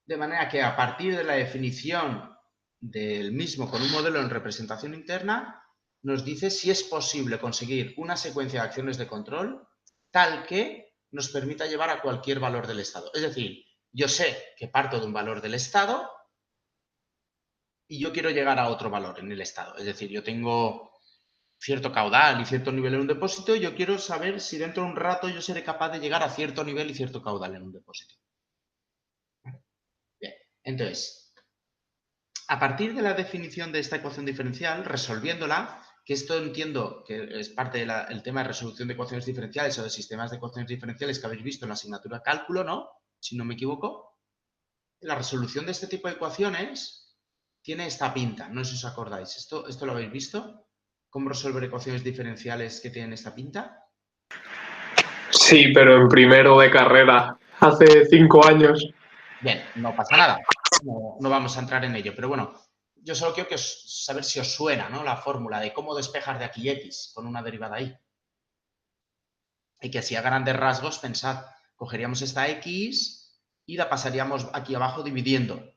de manera que a partir de la definición del mismo con un modelo en representación interna, nos dice si es posible conseguir una secuencia de acciones de control tal que nos permita llevar a cualquier valor del estado. Es decir, yo sé que parto de un valor del estado y yo quiero llegar a otro valor en el estado. Es decir, yo tengo cierto caudal y cierto nivel en un depósito y yo quiero saber si dentro de un rato yo seré capaz de llegar a cierto nivel y cierto caudal en un depósito. Bien, entonces, a partir de la definición de esta ecuación diferencial, resolviéndola, que esto entiendo que es parte del tema de resolución de ecuaciones diferenciales o de sistemas de ecuaciones diferenciales que habéis visto en la asignatura cálculo, ¿no? Si no me equivoco. La resolución de este tipo de ecuaciones tiene esta pinta, no sé si os acordáis. ¿Esto lo habéis visto? ¿Cómo resolver ecuaciones diferenciales que tienen esta pinta? Sí, pero en primero de carrera, hace 5 años. Bien, no pasa nada. No vamos a entrar en ello, pero bueno, yo solo quiero saber si os suena, ¿no? La fórmula de cómo despejar de aquí x con una derivada y. Y que así a grandes rasgos, pensad, cogeríamos esta x y la pasaríamos aquí abajo dividiendo.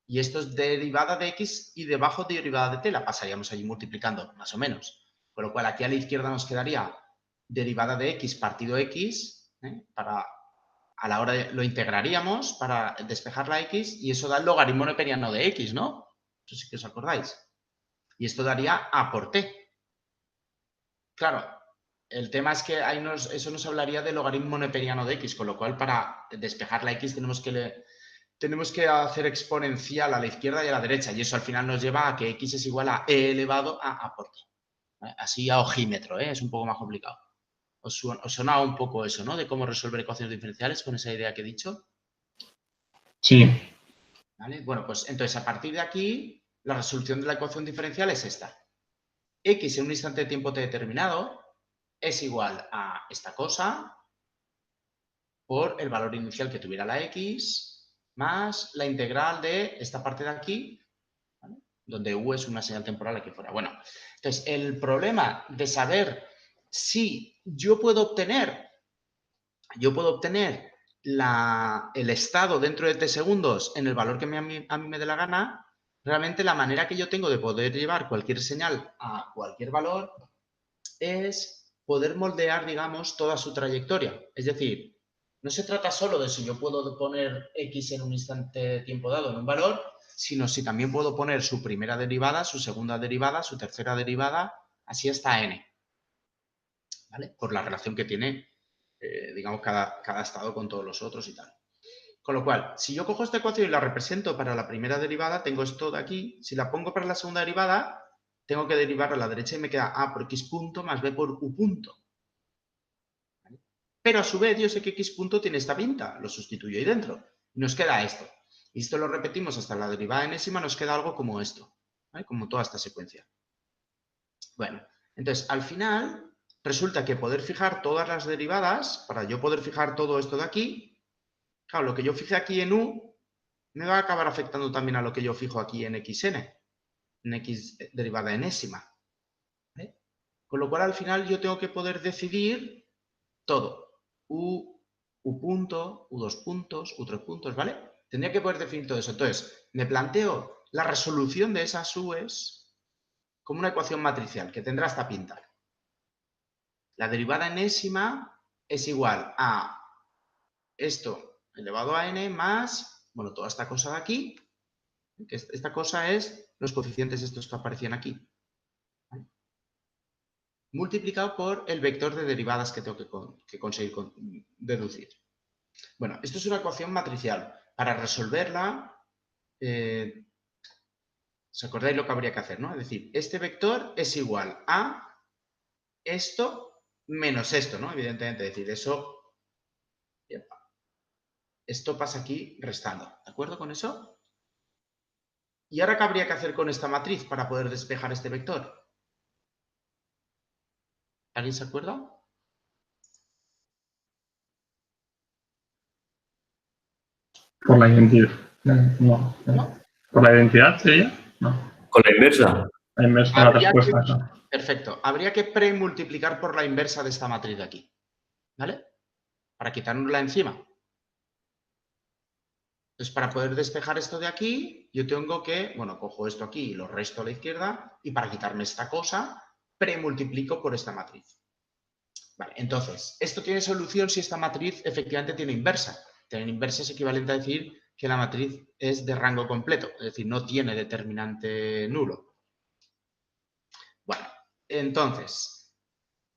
Y esto es derivada de x y debajo derivada de t, la pasaríamos allí multiplicando, más o menos. Con lo cual aquí a la izquierda nos quedaría derivada de x partido x, a la hora lo integraríamos para despejar la x y eso da el logaritmo neperiano de x, ¿no? Eso sí que os acordáis. Y esto daría a por t. Claro, el tema es que eso nos hablaría del logaritmo neperiano de x, con lo cual para despejar la x tenemos que hacer exponencial a la izquierda y a la derecha y eso al final nos lleva a que x es igual a e elevado a por t. Así a ojímetro, es un poco más complicado. ¿Os sonaba un poco eso, ¿no? De cómo resolver ecuaciones diferenciales con esa idea que he dicho. Sí. ¿Vale? Bueno, pues entonces a partir de aquí la resolución de la ecuación diferencial es esta. X en un instante de tiempo t determinado es igual a esta cosa por el valor inicial que tuviera la x más la integral de esta parte de aquí, ¿vale? Donde u es una señal temporal aquí fuera. Bueno, entonces el problema de saber si yo puedo obtener el estado dentro de t segundos en el valor que a mí me dé la gana, realmente la manera que yo tengo de poder llevar cualquier señal a cualquier valor es poder moldear, digamos, toda su trayectoria. Es decir, no se trata solo de si yo puedo poner x en un instante de tiempo dado en un valor, sino si también puedo poner su primera derivada, su segunda derivada, su tercera derivada, así hasta n. ¿Vale? Por la relación que tiene, digamos, cada estado con todos los otros y tal. Con lo cual, si yo cojo esta ecuación y la represento para la primera derivada, tengo esto de aquí. Si la pongo para la segunda derivada, tengo que derivar a la derecha y me queda a por x punto más b por u punto. ¿Vale? Pero a su vez yo sé que x punto tiene esta pinta, lo sustituyo ahí dentro. Y nos queda esto. Y esto lo repetimos hasta la derivada enésima, nos queda algo como esto. ¿Vale? Como toda esta secuencia. Bueno, entonces al final resulta que poder fijar todas las derivadas, para yo poder fijar todo esto de aquí, claro, lo que yo fije aquí en u me va a acabar afectando también a lo que yo fijo aquí en xn, en x derivada enésima. ¿Vale? Con lo cual, al final, yo tengo que poder decidir todo. U punto, u2 puntos, u3 puntos, ¿vale? Tendría que poder definir todo eso. Entonces, me planteo la resolución de esas u's como una ecuación matricial que tendrá esta pinta. La derivada enésima es igual a esto elevado a n más, bueno, toda esta cosa de aquí, que esta cosa es los coeficientes estos que aparecían aquí, ¿vale? Multiplicado por el vector de derivadas que tengo que conseguir deducir. Bueno, esto es una ecuación matricial. Para resolverla, ¿os acordáis lo que habría que hacer, no? Es decir, este vector es igual a esto menos esto, ¿no? Evidentemente, es decir, esto pasa aquí restando. ¿De acuerdo con eso? ¿Y ahora qué habría que hacer con esta matriz para poder despejar este vector? ¿Alguien se acuerda? Por la identidad. No. ¿No? ¿Por la identidad sería? No. Con la inversa. La inversa de la respuesta. ¿No? Perfecto. Habría que premultiplicar por la inversa de esta matriz de aquí. ¿Vale? Para quitárnosla encima. Entonces, para poder despejar esto de aquí, yo tengo que, bueno, cojo esto aquí y lo resto a la izquierda, y para quitarme esta cosa, premultiplico por esta matriz. Vale, entonces, esto tiene solución si esta matriz efectivamente tiene inversa. Tener inversa es equivalente a decir que la matriz es de rango completo, es decir, no tiene determinante nulo. Bueno, entonces,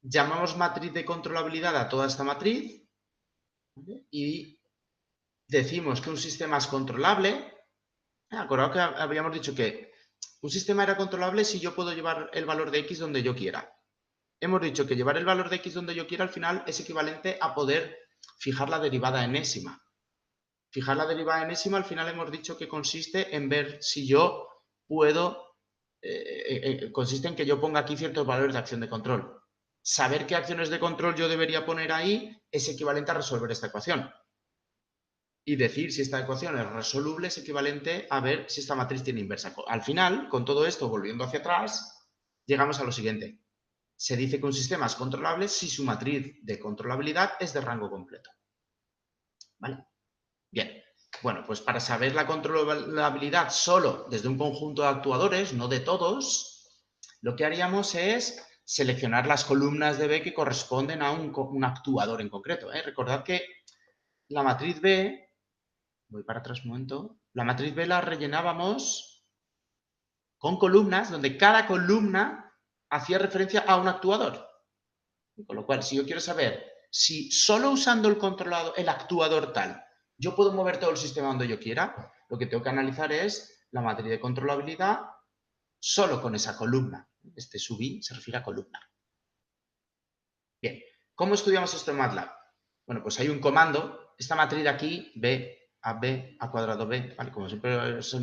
llamamos matriz de controlabilidad a toda esta matriz, ¿vale? Y decimos que un sistema es controlable. Acordado que habíamos dicho que un sistema era controlable si yo puedo llevar el valor de x donde yo quiera. Hemos dicho que llevar el valor de x donde yo quiera al final es equivalente a poder fijar la derivada enésima. Fijar la derivada enésima al final hemos dicho que consiste en ver si yo puedo, consiste en que yo ponga aquí ciertos valores de acción de control. Saber qué acciones de control yo debería poner ahí es equivalente a resolver esta ecuación. Y decir si esta ecuación es resoluble es equivalente a ver si esta matriz tiene inversa. Al final, con todo esto, volviendo hacia atrás, llegamos a lo siguiente. Se dice que un sistema es controlable si su matriz de controlabilidad es de rango completo. ¿Vale? Bien. Bueno, pues para saber la controlabilidad solo desde un conjunto de actuadores, no de todos, lo que haríamos es seleccionar las columnas de B que corresponden a un actuador en concreto. Recordad que la matriz B, voy para atrás un momento, la matriz B la rellenábamos con columnas donde cada columna hacía referencia a un actuador. Con lo cual, si yo quiero saber si solo usando el actuador tal, yo puedo mover todo el sistema donde yo quiera, lo que tengo que analizar es la matriz de controlabilidad solo con esa columna. Este sub i se refiere a columna. Bien, ¿cómo estudiamos esto en MATLAB? Bueno, pues hay un comando, esta matriz de aquí, b a cuadrado b, ¿vale? Como siempre es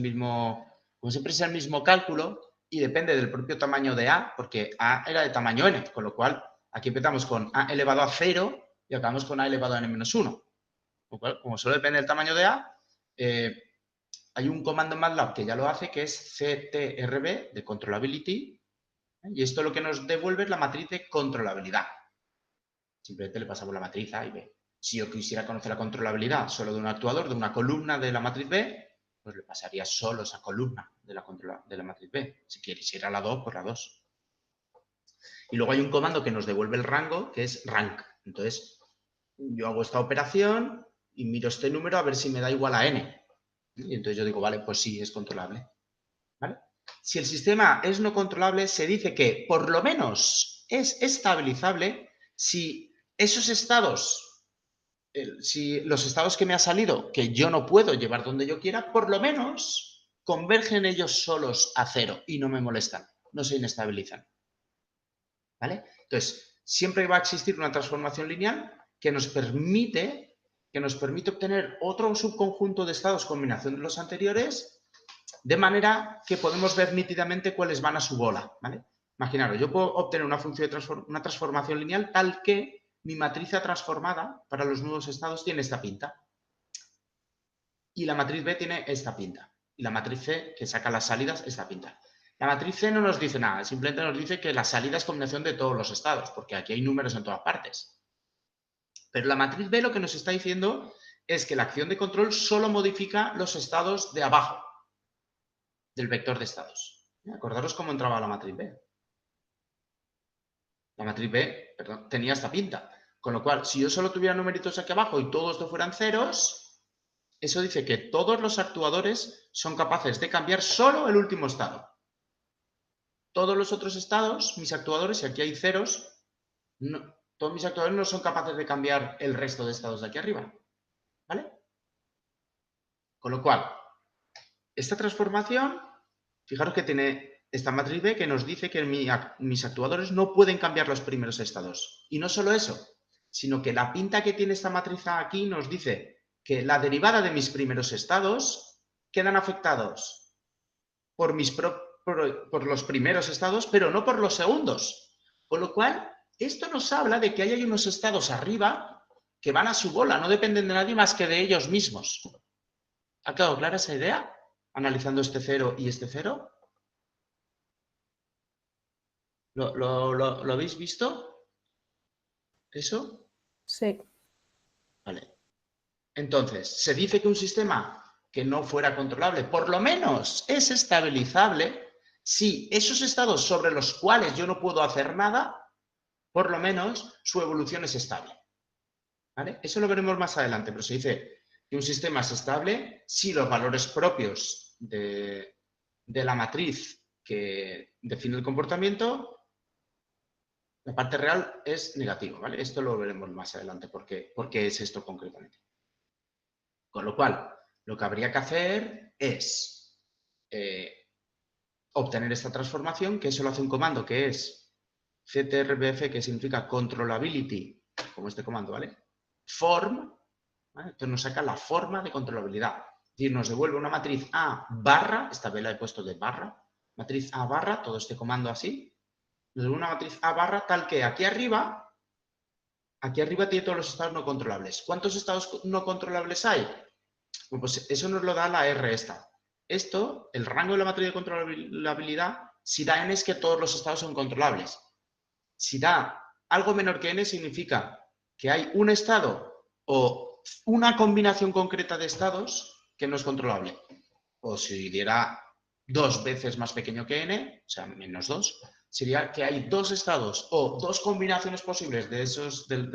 el mismo cálculo y depende del propio tamaño de a, porque a era de tamaño n, con lo cual aquí empezamos con a elevado a 0 y acabamos con a elevado a n-1. Como solo depende del tamaño de a, hay un comando en MATLAB que ya lo hace, que es ctrb, de controllability, y esto lo que nos devuelve es la matriz de controlabilidad. Simplemente le pasamos la matriz A y B. Si yo quisiera conocer la controlabilidad solo de un actuador, de una columna de la matriz B, pues le pasaría solo esa columna de la matriz B. Si quisiera la 2, pues la 2. Y luego hay un comando que nos devuelve el rango, que es rank. Entonces, yo hago esta operación y miro este número a ver si me da igual a n. Y entonces yo digo, vale, pues sí, es controlable. ¿Vale? Si el sistema es no controlable, se dice que por lo menos es estabilizable si esos estados, si los estados que me ha salido, que yo no puedo llevar donde yo quiera, por lo menos convergen ellos solos a 0 y no me molestan, no se inestabilizan. ¿Vale? Entonces, siempre va a existir una transformación lineal que nos permite obtener otro subconjunto de estados combinación de los anteriores, de manera que podemos ver nítidamente cuáles van a su bola. ¿Vale? Imaginaros, yo puedo obtener una función de una transformación lineal tal que mi matriz A transformada para los nuevos estados tiene esta pinta. Y la matriz B tiene esta pinta. Y la matriz C, que saca las salidas, esta pinta. La matriz C no nos dice nada, simplemente nos dice que la salida es combinación de todos los estados, porque aquí hay números en todas partes. Pero la matriz B lo que nos está diciendo es que la acción de control solo modifica los estados de abajo del vector de estados. Acordaros cómo entraba la matriz B. La matriz B, perdón, tenía esta pinta. Con lo cual, si yo solo tuviera numeritos aquí abajo y todos estos fueran ceros, eso dice que todos los actuadores son capaces de cambiar solo el último estado. Todos los otros estados, mis actuadores, si aquí hay ceros, todos mis actuadores no son capaces de cambiar el resto de estados de aquí arriba. ¿Vale? Con lo cual, esta transformación, fijaros que tiene esta matriz B que nos dice que mis actuadores no pueden cambiar los primeros estados. Y no solo eso, sino que la pinta que tiene esta matriz A aquí nos dice que la derivada de mis primeros estados quedan afectados por los primeros estados, pero no por los segundos. Con lo cual, esto nos habla de que hay unos estados arriba que van a su bola, no dependen de nadie más que de ellos mismos. ¿Ha quedado clara esa idea? Analizando este 0 y este 0. ¿Lo habéis visto? ¿Eso? Sí. Vale. Entonces, se dice que un sistema que no fuera controlable, por lo menos es estabilizable si esos estados sobre los cuales yo no puedo hacer nada, por lo menos su evolución es estable. ¿Vale? Eso lo veremos más adelante, pero se dice que un sistema es estable si los valores propios de la matriz que define el comportamiento, la parte real es negativa, ¿vale? Esto lo veremos más adelante, por qué es esto concretamente. Con lo cual, lo que habría que hacer es obtener esta transformación, que eso lo hace un comando que es ctrbf, que significa controllability, como este comando, ¿vale? Form, ¿vale? Entonces nos saca la forma de controlabilidad. Es decir, nos devuelve una matriz A barra, esta vez la he puesto de barra, matriz A barra, todo este comando así, nos devuelve una matriz A barra tal que aquí arriba tiene todos los estados no controlables. ¿Cuántos estados no controlables hay? Bueno, pues eso nos lo da la R esta. Esto, el rango de la matriz de controlabilidad, si da n es que todos los estados son controlables. Si da algo menor que n significa que hay un estado o una combinación concreta de estados que no es controlable. O si diera 2 veces más pequeño que n, o sea, menos 2, sería que hay 2 estados o 2 combinaciones posibles de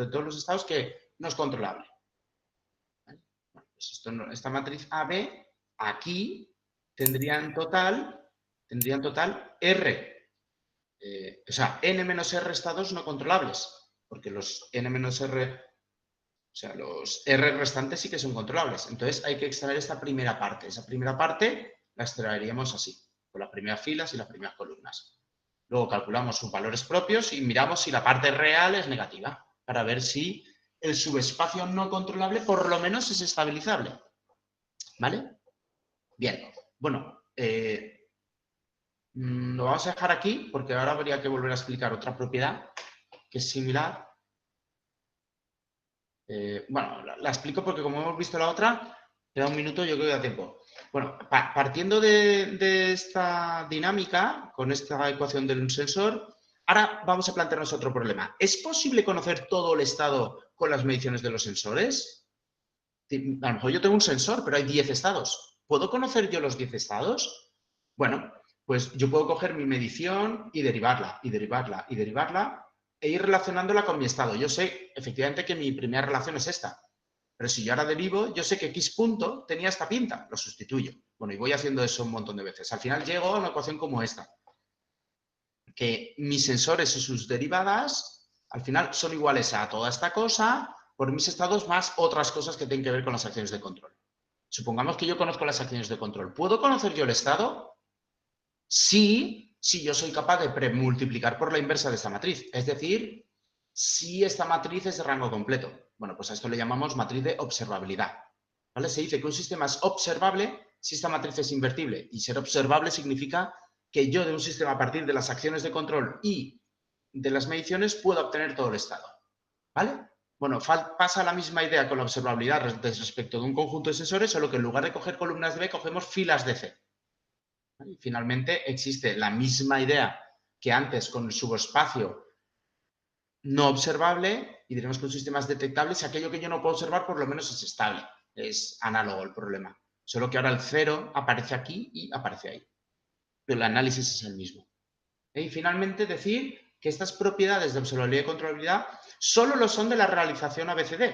todos los estados que no es controlable. ¿Vale? Bueno, pues esta matriz AB aquí tendría en total R, o sea, n menos R estados no controlables, porque los n menos R, o sea, los R restantes sí que son controlables. Entonces hay que extraer esta primera parte. Esa primera parte la extraeríamos así, con las primeras filas y las primeras columnas. Luego calculamos sus valores propios y miramos si la parte real es negativa, para ver si el subespacio no controlable por lo menos es estabilizable. ¿Vale? Bien, bueno, lo vamos a dejar aquí porque ahora habría que volver a explicar otra propiedad que es similar. Bueno, la explico porque como hemos visto la otra, queda un minuto, yo creo que da tiempo. Bueno, partiendo de esta dinámica, con esta ecuación de un sensor, ahora vamos a plantearnos otro problema. ¿Es posible conocer todo el estado con las mediciones de los sensores? A lo mejor yo tengo un sensor, pero hay 10 estados. ¿Puedo conocer yo los 10 estados? Bueno, pues yo puedo coger mi medición y derivarla, y derivarla, y derivarla, e ir relacionándola con mi estado. Yo sé, efectivamente, que mi primera relación es esta. Pero si yo ahora derivo, yo sé que X punto tenía esta pinta, lo sustituyo. Bueno, y voy haciendo eso un montón de veces. Al final llego a una ecuación como esta. Que mis sensores y sus derivadas, al final, son iguales a toda esta cosa por mis estados más otras cosas que tienen que ver con las acciones de control. Supongamos que yo conozco las acciones de control. ¿Puedo conocer yo el estado? Sí, si yo soy capaz de premultiplicar por la inversa de esta matriz. Es decir, si esta matriz es de rango completo. Bueno, pues a esto le llamamos matriz de observabilidad. ¿Vale? Se dice que un sistema es observable si esta matriz es invertible. Y ser observable significa que yo de un sistema a partir de las acciones de control y de las mediciones puedo obtener todo el estado. ¿Vale? Bueno, pasa la misma idea con la observabilidad respecto de un conjunto de sensores, solo que en lugar de coger columnas de B, cogemos filas de C. ¿Vale? Y finalmente existe la misma idea que antes con el subespacio no observable y diremos que un sistema es detectable si aquello que yo no puedo observar por lo menos es estable. Es análogo el problema. Solo que ahora el 0 aparece aquí y aparece ahí. Pero el análisis es el mismo. Y finalmente decir que estas propiedades de observabilidad y controlabilidad solo lo son de la realización ABCD,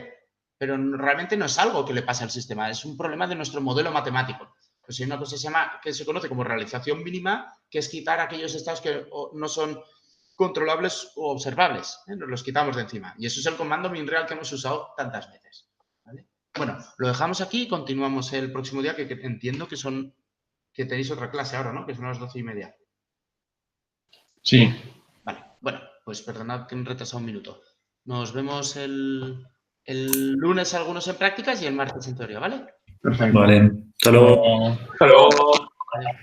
pero realmente no es algo que le pase al sistema, es un problema de nuestro modelo matemático. Pues hay una cosa que se conoce como realización mínima, que es quitar aquellos estados que no son controlables o observables. Nos los quitamos de encima. Y eso es el comando minreal que hemos usado tantas veces. ¿Vale? Bueno, lo dejamos aquí y continuamos el próximo día, que entiendo que tenéis otra clase ahora, ¿no? Que son las 12:30. Sí. Vale, bueno, pues perdonad que me he retrasado un minuto. Nos vemos el lunes algunos en prácticas y el martes en teoría, ¿vale? Perfecto. Vale, hasta luego. Hasta luego. Adiós.